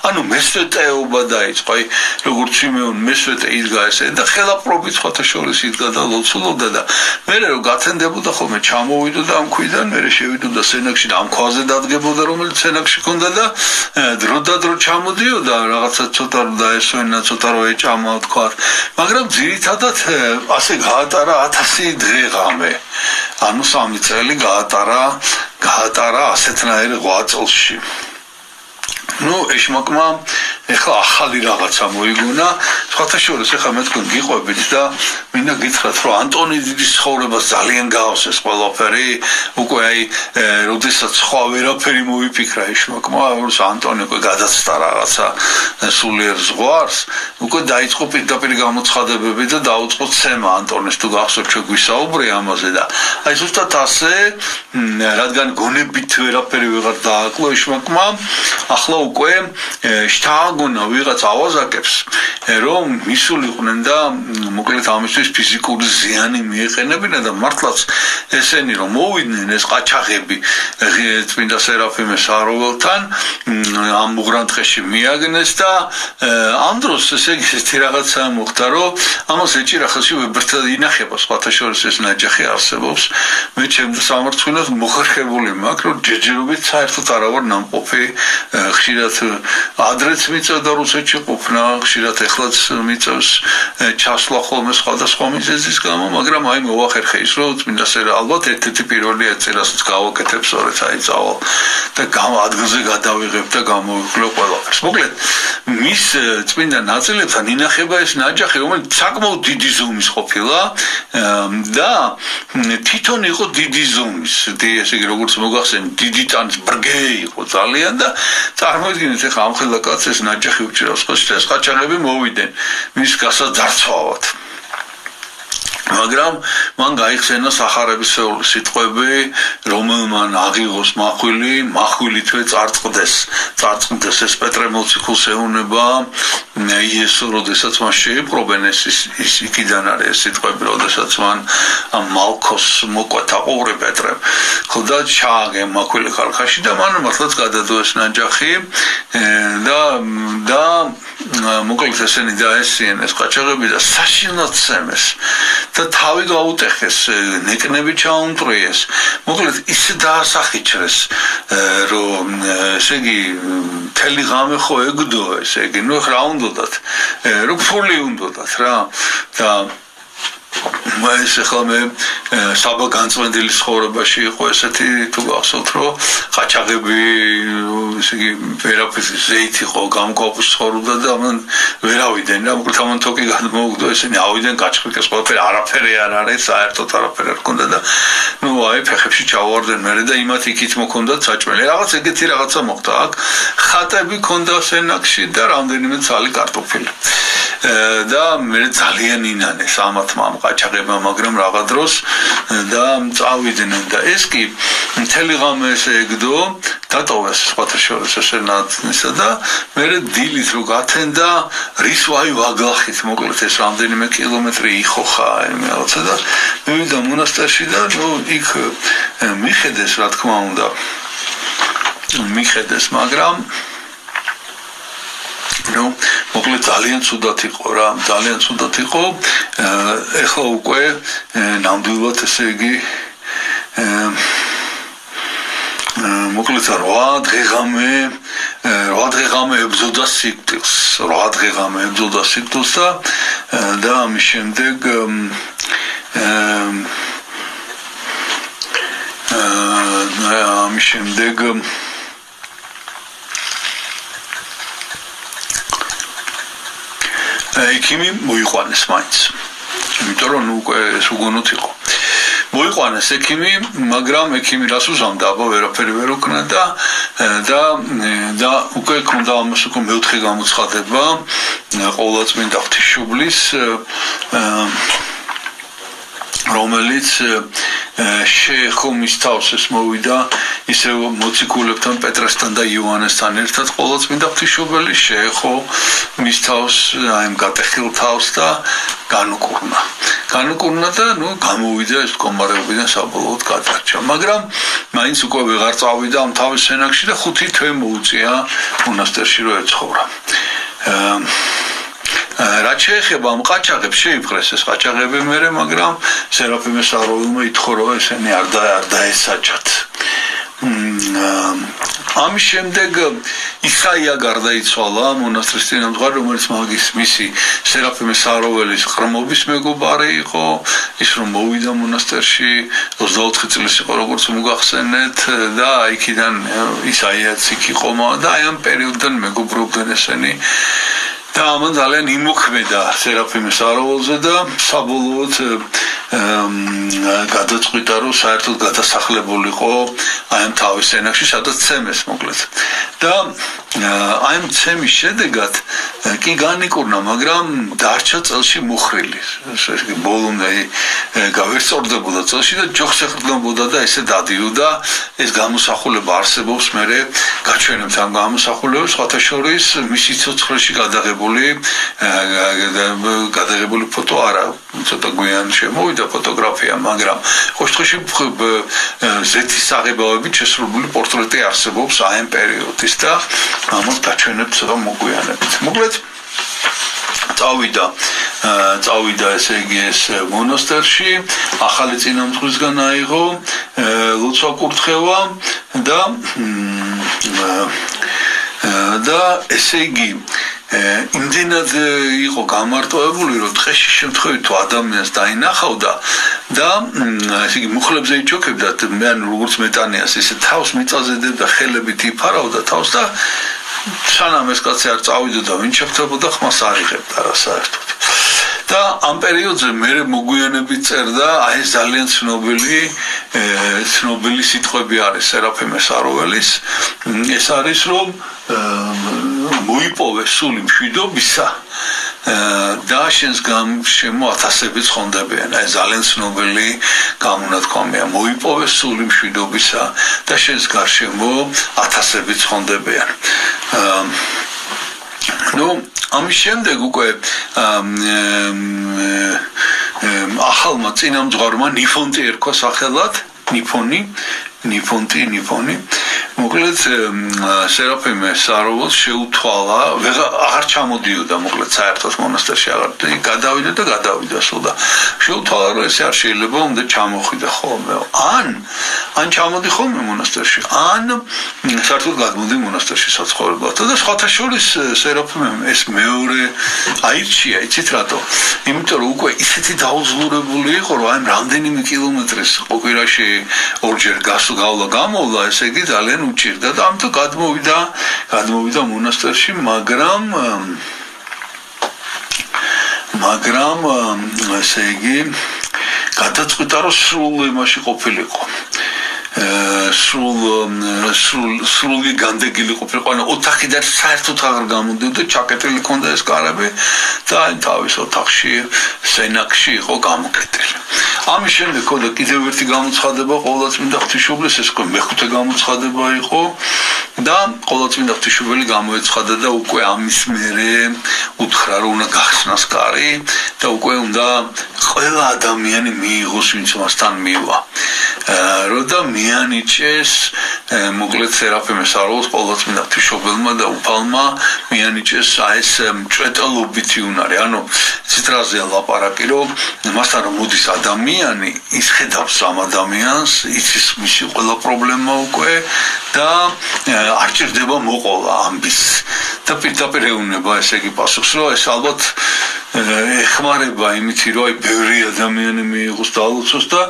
ანუ მესვეტეობა დაიწყო. აი როგორც ვიმეორე მესვეტე იდგა ესე და ხელაპრობით სხვათა შორის იდგა და ლოცულობდა და მე რომ გათენდებოდა ხოლმე ჩამოვიდოდა ამ ქვიდან, მე შევიდოდა სენაკში და ამ ქვაზე დადგებოდა რომელიც სენაკში ქონდა და დრო ჩამოდიოდა რაღაცა ცოტა დაესვენა, ცოტა რო ეჭამა თქვა. მაგრამ ძირითადად ასე გაატარა 1000 დღე ღამე. ანუ 3 წელი გაატარა ასეთნაირ 8 წელში. ნუ ეშმაკმა ეხლა ახალი რაღაცა მოიგონა, სხვათა შორის ეხლა მე თქვენ გიყვებით და მინდა გითხრათ, რომ ანტონი დიდის ცხოვრებას ძალიან გაავსეს ყველაფერი, უკვე აი, როდესაც სხვა ვერაფერი მოიფიქრა ეშმაკმა, რომ ანტონი უკვე გადაცდა რაღაცა სულიერ ზღვარს, უკვე დაიწყო პირდაპირ გამოცხადებები და დაუწყო ცემა ანტონის თუ გახსოვთ ჩვენ გვისაუბრე ამაზე და აი ზუსტად ასე, რადგან გონებით ვერაფერი ვეღარ დააკლო ეშმაკმა, ახლა უკვე შთააგონა ვიღაც ავაზაკებს რომ მისულიყვნენ და მოკლედ ამისთვის ფიზიკური ზიანი მიეყენებინა და მართლაც ესენი რომ მოვიდნენ ეს ყაჩაღები წმინდა სერაფიმე სააროველთან ამ მუღრანთხეში მიაგნეს და ამ დროს ესე იგი ესეთი რაღაცა მოხდა რომ ამას ეჭირა ხელში ვებერთა ინახება სხვათა შორის ეს ნაჯახი არსებობს მე ჩემს სამართლიანად მოხერხებული მაქვს რომ ჯერჯერობით საერთოდ არა ვარ ნამყოფი ხშირად ადრეც მიწევდა რუსეთში ყოფნა, ხშირად ეხლაც მიწევს ჩასვლა ხოლმე სხვადასხვა მიზეზის გამო, მაგრამ აი მოვახერხე ის, რომ წმინდა სერა ალბათ ერთ-ერთი პირველი ეწერასაც გავაკეთებ სწორედ აი წავალ და ადგილზე გადავიღებ და გამოვივლო ყველაფერს. მოკლედ, მის წმინდა ნაწილებთან ინახება ეს ნაჯახი, რომელიც საკმაოდ დიდი ზომის ყოფილა და თვითონ იყო დიდი ზომის, ესე იგი როგორც მოგახსენეთ, დიდი ტანის ბრგე იყო ძალიან და წარმოიდგინეთ ეხლა ამ ხელაკაც ეს ნაჯახი უჭირავს ეს ყაჩაღები მოვიდნენ მის გასაძარცვავად მაგრამ მან გაიხსენა სახარების სიტყვები რომელმან აღიღოს მახვილი თვე წარწყდეს ეს პეტრე მოციქულს ეუნება იესო როდესაც მას შეიპყრობენ ის იქიდან არის ეს სიტყვები როდესაც მან მალქოს მოკვეთა ყური პეტრემ ხო და ჩააგე მაქვილი ხალხაში და მან მართლაც გადადო ეს ნაჯახი და მოკლედ ესენი დაესიენ ეს ყაჩაღები და საშინლად სცემეს და თავი გაუტეხეს ნეკნები ჩაუნტრიეს მოკლედ ისე დაასახიჩრეს რომ ესე იგი მთელი ღამე ხო ეგდო ესე იგი ნუ რა უნდათ რომ ფული უნდათ რა და ეს ახლა მე საბა განწმენდილი ცხოვრებაში იყო ესეთი თუ გახსოვთ რომ ყაჩაღები ესე იგი ვერაფერს ზეით იყო გამკოპის ცხოვრობდა და მან ვერავიდან რა მოკლედ ამან თოკი გადმოუგდო ესენი ავიდან გაჭრიკეს ყველაფერი არაფერი არ არის საერთოდ არაფერი არ ქონდა და ნუ აი ფეხებში ჩავარდნენ მე და იმათ იქით მოქონდათ საჭმელი რაღაც ეგეთი რაღაცა მოხდა აქ ხატები ქონდა სენაკში და რამდენიმე ცალი კარტოფილი და მე ძალიან ინანეს ამათმა ყაჩაღებმა მაგრამ რაღა დროს და წავიდნენ და ეს კი მთელი ღამე ესე ეგდო დატოვეს სხვათა შორის ესენაცა და მე დილით რო გათენდა რის ვაი ვაგლახით მოკლედ ეს რამდენიმე კილომეტრი იხოხა რაღაცა და მივიდა მონასტერში და ნუ იქ მიხედეს რა თქმა უნდა მიხედეს მაგრამ ნუ მოკლედ ძალიან ცუდად იყო რა ძალიან ცუდად იყო ეხლა უკვე ნამდვილად ესე იგი მოკლედ 8 დღე ებრძოდა სიკვდილს 8 დღე ებრძოდა სიკვდილს და ამის შემდეგ ექიმი მოიყვანეს მაინც იმიტომ რომ უკვე ეს უგონოთ იყო მოიყვანეს ექიმი მაგრამ ექიმი რას უზამდა აბა ვერაფერი ვერ უკნა და უკვე ქონდა ამას უკვე მეოთხე გამოცხადება ყოვლადწმინდა ღვთისმშობლის რომელიც შეეხო მის თავს ეს მოვიდა ისევ მოციქულებთან პეტრესთან და იოანესთან ერთად ყოვლადწმინდა ღვთისმშობელი შეეხო მის თავს აი ამ გატეხილ თავს და განუკურნა და ნუ გამოვიდა ეს მდგომარეობიდან საბოლოოდ გადარჩა მაგრამ მაინც უკვე ვეღარ წავიდა ამ თავის სენაკში და 5 თვე მოუწია მონასტერში რომ ეცხოვრა რაც შეეხება ამ ყაჩაღებს შეიპყრეს ეს ყაჩაღები მერე მაგრამ სერაფიმე სარაველმა ითხოვა რომ ესენი არ დაესაჯათ ამის შემდეგ ისაია გარდაიცვალა მონასტრის წინამძღვარი რომელიც მაგის მისი სერაფიმე სარაველის ყრმობის მეგობარი იყო ის რომ მოვიდა მონასტერში 24 წლის იყო როგორც მოგახსენეთ და იქიდან ისაიაც იქ იყო და აი ამ პერიოდიდან მეგობრობდნენ ესენი და ამან ძალიან იმოქმედა სერაფიმე სარაველზე და საბოლოოდ გადაწყვიტა რომ საერთოდ გადასახლებულიყო აი ამ თავის სენაკში სადაც ცემეს მოკლედ და აი ამ ცემის შედეგად კი განიკურნა მაგრამ დარჩა წელში მუხრილი ბოლომდე გავერწორდებოდა წელში და ჯოხს ეყრდნობოდა და ესე დადიოდა ეს გამოსახულება არსებობს მერე გაჩვენებთ ამ გამოსახულებას სხვათა შორის მისი ცოცხლში გადაღებული ფოტო არა ცოტა გვიან შემოვიდა ფოტოგრაფია მაგრამ ყოველთვის ზეთის საღებავებით შესრულებული პორტრეტი არსებობს აი ამ პერიოდის და ამას გაჩვენებთ ცოტა მოგვიანებით მოკლედ წავიდა ესე იგი ეს მონასტერში ახალი წინამძღვრისგან აიღო ლოცვა კურთხევა და ესე იგი იმდენად იყო გამარტოებული რომ დღეში შემთხვევით თუ ადამიანს დაინახავდა და ესე იგი მუხლებზე იჩოქებდა მე ან როგორც მეტანიას ესე თავს მიწაზედებდა ხელებით იფარავდა თავს და სანამ ეს კაცი არ წავიდოდა ვინ შეხვდებოდა ხმას არ იღებდა რა საერთოდ და ამ პერიოდზე მე მოგვიანებით წერდა აი ეს ძალიან ცნობილი სიტყვები არის სერაფიმე სარაველის ეს არის რომ მოიპოვე სული მშვიდობისა და შენს გამშემო ათასები ცხონდებიან აი ძალიან ცნობილი გამონათქვამია მოიპოვე სული მშვიდობისა და შენს გარშემო ათასები ცხონდებიან ნუ ამის შემდეგ უკვე ახალმა წინამძღვარმა ნიფონტი ერქვა სახელად ნიფონტი მოკლედ სერაფიმე სარაველს შეუთვალა აღარ ჩამოდიოდა მოკლედ საერთოდ მონასტერში აღარ გადავიდა სულ და შეუთვალა რომ ეს არ შეიძლება უნდა ჩამოხვიდა ხოლმე ან ჩამოდი ხოლმე მონასტერში ან საერთოდ გადმოდი მონასტერში საცხოვრებლად და სხვათა შორის სერაფიმემ ეს მეორე აირჩია იცით რატო იმიტომ რომ უკვე ისეთი დაუძლურებული იყო რომ აი რამდენიმე კილომეტრის ყოფილაში ორჯერ გასვლა გამოვლა ესე იგი ძალიან უჭირდა და ამიტომ გადმოვიდა მონასტერში მაგრამ ესე იგი გადაწყვიტა რომ სრულ იმაში ყოფილიყო სრული განდეგილი ყოფილიყო ანუ ოთახიდან საერთოდ აღარ გამოდიოდა ჩაკეტილი ჰქონდა ეს კარები და თავის ოთახში სენაკში იყო გამოკეტილი ამის შემდეგ ჰქონდა კიდევ ერთი გამოცხადება ყოვლადწმინდა ღვთისმშობლის ეს მეხუთე გამოცხადება იყო და ყოვლადწმინდა ღვთისმშობელი გამოეცხადა და უკვე ამის მერე უთხრა რომ უნდა გახსნას კარი და უკვე უნდა ყველა ადამიანი მიიღოს ვინც მასთან მივა როდა მიანიჭეს მოკლედ სერაფიმე სარაველს ყოვლადწმინდა ღვთისმშობელმა და უფალმა მიანიჭეს ეს მჭვეტელობითი უნარი ანუ ციტრაზეა ლაპარაკი რომ მასთან რომ მოდის ადამიანი ის ხედავს ამ ადამიანს იცის მისი ყველა პრობლემა უკვე და არ ჭირდება მოყოლა ამბის და პირდაპირ ეუბნება ესე იგი პასუხს რომ ეს ალბათ ეხმარება იმითი რომ აი ბევრი ადამიანი მიიღოს დალოცოს და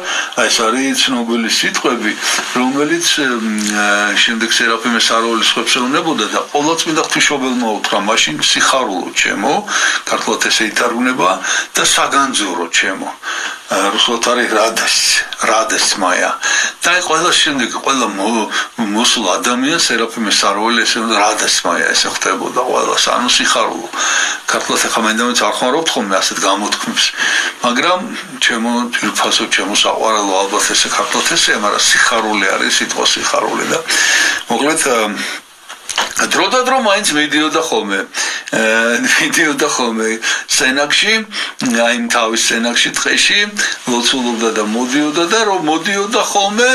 ეს არის ცნობილი სიტყვები რომელიც შემდეგ სერაფიმე სარაველის ხვებს ეუბნებოდა და ყოვლადწმინდა ღვთისმშობელმა უთხრა მაშინ სიხარულო ჩემო ქართულად ესე ითარგმნება და საგანძურო ჩემო რუსულად არის რადას მაია და ყველა შემდეგ ყველა მოსულ ადამიანს სერაფიმე სარაველი ესე რადას მაია ესე ხდებოდა ყველას ანუ სიხარულო ქართულად ახლა მენდამეც არ ხმარობთ ხოლმე ასეთ გამოთქმებს მაგრამ ჩემო თვითფასო ჩემო საყვარელო ალბათ ესე ქართულად ესეა მაგრამ სიხარული არის სიტყვა სიხარული და მოკლედ დრო მაინც მიდიოდა ხოლმე სენაკში აი თავის სენაკში ტყეში ლოცულობდა და მოდიოდა და რომ მოდიოდა ხოლმე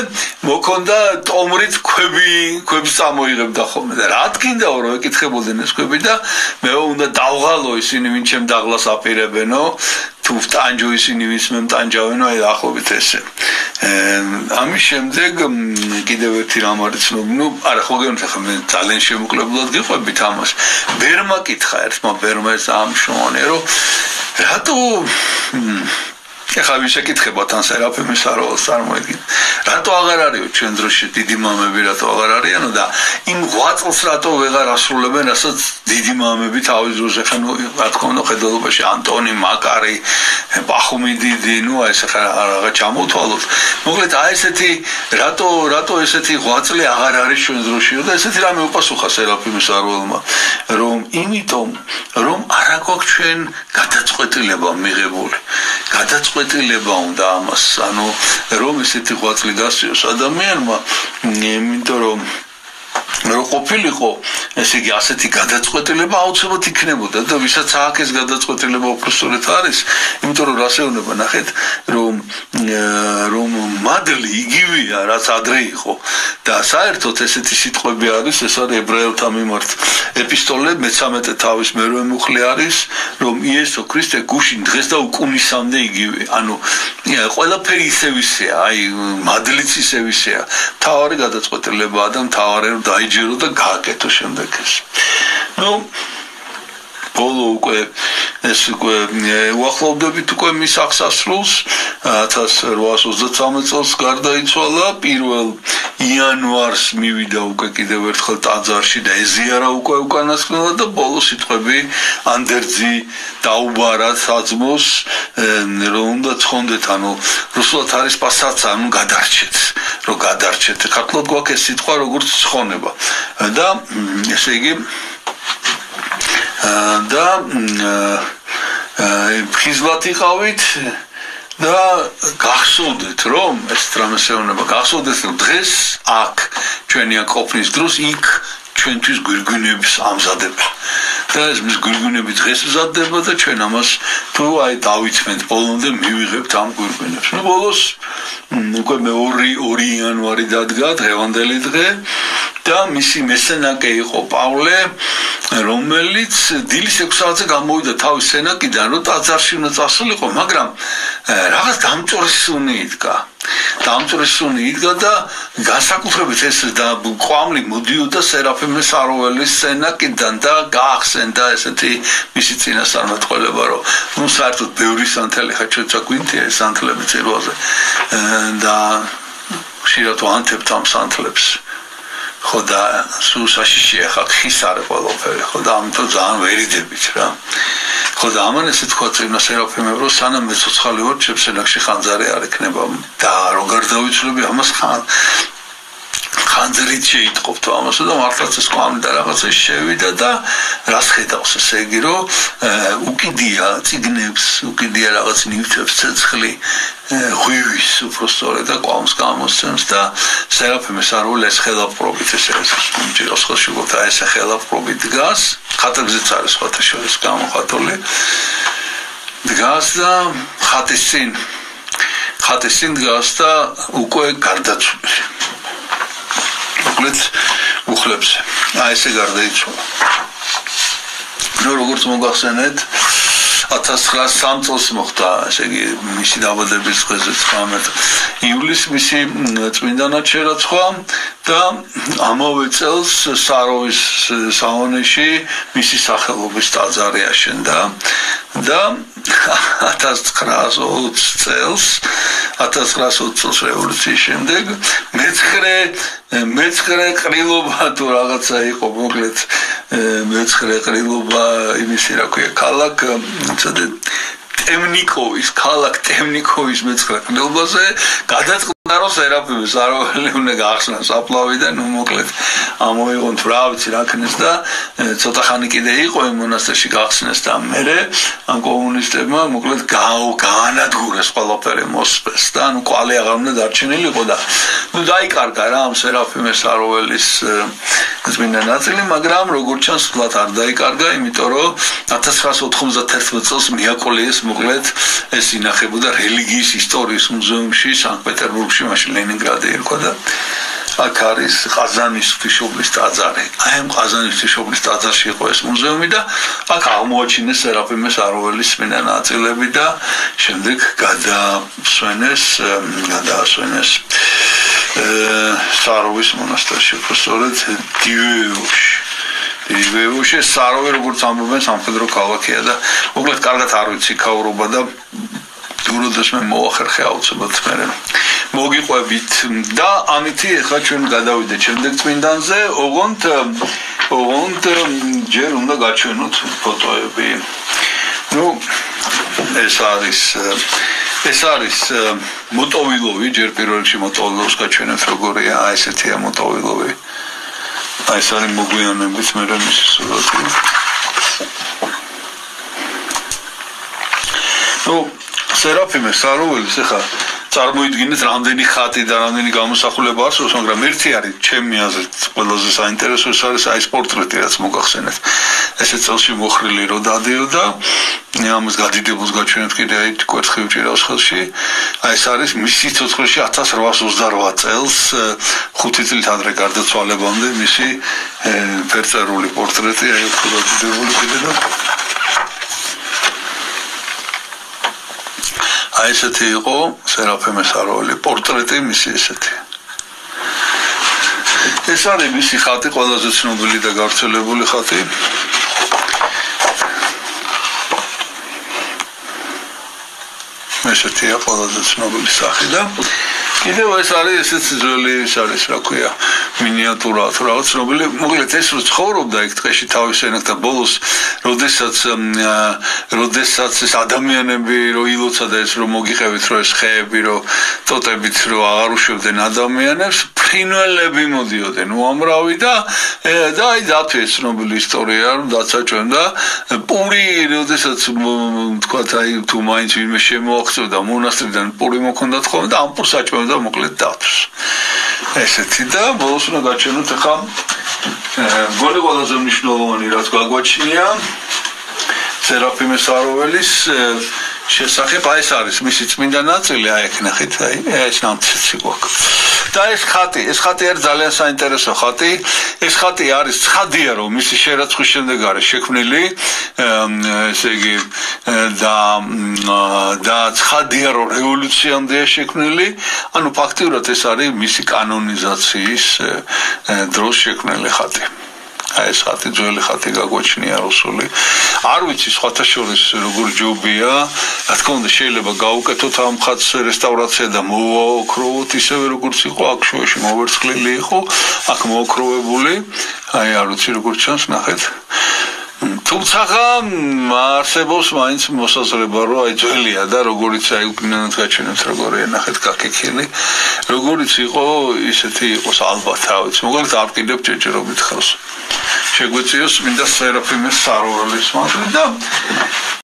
მოქონდა ტომრით ქვები წამოიღებდა ხოლმე და რა თქინდაო რომ ეკითხებოდნენ ეს ქვები და მე უნდა დავღალო ისინი ვინ ჩემ დაღლას აპირებენო თუ ტანჯო ისინი ვის მე ტანჯავენო აი ახლობით ესე ამის შემდეგ კიდევ ერთი რამ არის ცნობილი ნუ არა ხო გეუბნით ახლა მე ძალიან შემოკლებლად გიყვებით ამას ბერმა კითხა ერთმა ბერმა ეს ამშოვანე რომ რატო ეხლა ვიშეკითხებათ ან სერაფიმე სარაველს წარმოედგინეთ რატო აღარ არისო ჩვენ დროში დიდი მამები რატო აღარ არიანო და იმ 8 წელს რატო ვეღარ ასრულებენ რასაც დიდი მამები თავის დროზე ხან რა თქმა უნდა ხედელობაში ანტონი მაკარი პახუმიდი ნუ აი ეს ხა რაღაც ჩამოთვალოთ მოკლედ აი ესეთი რატო ესეთი 8 წელი აღარ არის ჩვენ დროშიო და ესეთი რამე უპასუხა სერაფიმე სარაველმა რომ იმიტომ რომ არა გვაქვს ჩვენ გადაწყვეტილება მიღებული გადაწყვეტილება უნდა ამას ანუ რომ ესეთი 8 წელი გასწიოს ადამიანმა იმიტომ რომ ყოფილიყო ესე იგი ასეთი გადაწყვეტილება აუცილებლად იქნებოდა და ვისაც აქ ეს გადაწყვეტილება უბრალოდ არის იმიტომ რომ რასეუნება ნახეთ რომ მადლი იგივეა რაც ადრე იყო და საერთოდ ესეთი სიტყვები არის ეს არის ებრაელთა მიმართ ეპისტოლე მე-13 თავის მერვე მუხლი არის რომ იესო ქრისტე გუშინ დღეს და უკუნისამდე იგივე ანუ ყველაფერი ისევისეა აი მადლიც ისევისეა თავარი გადაწყვეტილებაა და თავარი რომ დაიჯერო და გააკეთო შემდეგ ეს ნუ ბოლო უკვე ეს უკვე უახლოვდებით უკვე მის აღსასრულს 1833 წელს გარდაიცვალა 1 იანვარს მივიდა უკვე კიდევ ერთხელ ტაძარში და ეზიარა უკვე უკანასკნელად და ბოლო სიტყვები ანდერძი დაუბარა საძმოს რომ უნდა ცხონდეთ ანუ რუსულად არის პასაცა ანუ გადარჩეთ ქართულად გვაქვს ეს სიტყვა როგორც ცხონება და ესე იგი და ხიზლად იყავით და გახსოვდეთ რომ ეს რამესეუნება გახსოვდეთ რომ დღეს აქ ჩვენი ყოფნის დროს იქ ჩვენთვის გვირგვინების ამზადება და ეს მის გვირგვინები დღეს მზადდება და ჩვენ ამას თუ აი დავიცვენთ ბოლომდე მივიღებთ ამ გვირგვინებს. ნუ ბოლოს უკვე მე 2 იანვარი დადგა დღევანდელი დღე და მისი მესენაკე იყო პავლე, რომელიც დილის 6 საათზე გამოვიდა თავის სენაკიდან, რომ ტაძარში უნდა წასულიყო, მაგრამ რაღაც დამწორისუნი იდგა. დამწორისუნი იდგა და განსაკუთრებით ეს და ყვამლი მოდიოდა სერაფიმე საროველის სენაკიდან და გაახსენდა ესეთი მისი წინასწარმეტყველება, რომ ნუ საერთოდ ბევრი სანთელი ხაჩოცა გვინდია ეს სანთლები წირვაზე და ხშირად ვანთებთ ამ სანთლებს. ხო და სულ საშიშია ხა ხის არის ყველაფერი, ხო და ამიტომ ძალიან ვერიდებით რა. ხო და ამან ესე თქვა წინა სერაფიმე, რომ სანამ მე ცოცხალი ვარ, ჩემს სენაკში ხანძარი არ ექნება და რო გარდავიცვლები ამას ხანძრით შეიტყობთ ამასო და მართლაც ეს ყვამლი და რაღაცა შევიდა და რას ხედავს ესე იგი რომ უკიდია წიგნებს, უკიდია რაღაც ნივთებს ცეცხლი ღვივის უბრალოდ და ყვამს გამოსცემს და სერაფიმე საროველა ეს ხელაპყრობით ესე ჯეროს ხელში გოთა ეს ხელაპყრობით დგას ხატებზეც არის სხვათა შორის გამოხატული დგას და ხატის წინ დგას და უკვე გარდაცვლილი მოკლედ უხლებს აი ესე გარდაიცვალა ნუ როგორც მოგახსენეთ 1903 წელს მოხდა ესე იგი მისი დაბადების დღეზე 19 ივლისს მისი წმინდანად შერაცხვა და ამავე წელს საროვის საონეში მისი სახელობის ტაძარი აშენდა და 1920 წელს რევოლუციის შემდეგ მეცხრე ყრილობა თუ რაღაცა იყო მოკლედ მეცხრე ყრილობა იმისი რა ქვია ქალაქ ტემნიკოვის მეცხრე ყრილობაზე გადაწყდა რომ სერაფიმე საროველი უნდა გაახსნას აპლავიდან ნუ მოკლედ ამოიღონ თუ რა ვიცი რა ქნეს და ცოტა ხანი კიდე იყო იმ მონასტერში გაახსნეს და მერე ამ კომუნისტებმა მოკლედ გაანადგურეს ყველაფერი მოსწეს და ნუ კვალი აღარ უნდა დარჩენილიყო და ნუ დაიკარგა რა ამ სერაფიმე საროველის წმინდა ნაწილი მაგრამ როგორც ჩანს ვთქვათ არ დაიკარგა იმიტომ რომ 1991 წელს მიაკოლიეს მოკლედ ეს ინახებოდა რელიგიის ისტორიის მუზეუმში სანქტ-პეტერბურგში მაშინ ლენინგრადი ერქვა და აქ არის ყაზანის ღვთისმშობლის ტაძარი. აი ამ ყაზანის ღვთისმშობლის ტაძარში იყო ეს მუზეუმი და აქ აღმოაჩინეს სერაფიმე საროველის წმინდა ნაწილები და შემდეგ გადაასვენეს საროვის მონასტერში, უბრალოდ დივეუში საროვი როგორც ამბობენ სამხედრო ქალაქია და მოკლედ კარგად არ ვიცი ქაურობა და როდესაც მე მოახერხე აუცილებლად მე მოგიყვებით და ამითი ახლა ჩვენ გადავიდეთ შემდეგ წმინდანზე ოღონდ ჯერ უნდა გაჩვენოთ ფოტოები ნუ ეს არის მოტოვილოვი ჯერ პირველ რიგში მოტოვილოვს გაჩვენებთ როგორია ესეთია მოტოვილოვი აი ეს არის მოგვიანებით მე მისი სურათი ნუ სერაფიმე საროველის ახლა წარმოიდგინეთ რამდენი ხატი და რამდენი გამოსახულება არსებობს, მაგრამ ერთი არის ჩემი აზრით ყველაზე საინტერესო ეს არის აი ეს პორტრეტი რაც მოგახსენეთ. ესე წელში მოხრილი რო დადიოდა, ამას გადიდებას გაჩვენებთ კიდე აი კვერთხი უჭირავს ხელში. აი ეს არის მისი სიცოცხლეში 1828 წელს 5 წლით ადრე გარდაცვალებამდე მისი ფერწერული პორტრეტი აი გადიდებული კიდე და აი ესეთი იყო სერაფიმე საროველი პორტრეტი მისი ესეთი. ეს არის მისი ხატი, ყველაზე ცნობილი და გავრცელებული ხატი. ესეთია ყველაზე ცნობილი სახე და კიდევ ეს არის ესეც ძველი ის არის რა ქვია მინიატურა თუ რაღაც ცნობილი მოკლედ ეს რო ცხოვრობდა იქ ტყეში თავის ენაკთან ბოლოს როდესაც ეს ადამიანები რო ილოცა და ეს რო მოგიყევით რო ეს ხეები რო ტოტებით რო აღარ უშვებდნენ ადამიანებს ფრინველები მოდიოდნენ უამრავი და აი დათვეს ცნობილი ისტორია რომ დაცაჭვენ და პური როდესაც თქვათ აი თუ მაინც ვინმე შემოაღწევდა მონასტრიდან პური მოქონდათ ხოლმე და ამ პურს აჭმევდა და მოკლედ დათვს. ესეთი და ბოლოს უნდა გაჩვენოთ ახლა მგონი ყველაზე მნიშვნელოვანი რაც გაგვაჩნია სერაფიმე საროველის შესახებ აი ეს არის მისი წმინდა ნაწილი აი აქ ნახეთ აი ეს ნამცეცი გვაქვს და ეს ხატი არის ძალიან საინტერესო ხატი ეს ხატი არის ცხადია რომ მისი შერაცხვის შემდეგ არის შექმნილი ესე იგი და ცხადია რომ რევოლუციამდეა შექმნილი ანუ ფაქტიურად ეს არის მისი კანონიზაციის დროს შექმნილი ხატი ეს ხატი ძველი ხატი გაგვაჩნია რუსული არ ვიცი სხვათა შორის როგორ ჯობია რა თქმა უნდა შეიძლება გავუკეთოთ ამ ხატს რესტავრაცია და მოვაოქროვოთ ისევე როგორც იყო აქ შუაში მოვერცხლილი იყო აქ მოოქროვებული აი არ ვიცი როგორ ჩანს ნახეთ თუმცა არსებობს მაინც მოსაზრება რომ აი ძველია და როგორიც აი უკანონოდ გაჩვენებთ როგორია ნახეთ კაკიქილი როგორიც იყო ისეთი იყოს ალბათ რა ვიცი მოკლედ არ ვკიდებ ჯეჯერობით ხელს შეგვეციოს მინდა სერაფიმე საროველის მადლი და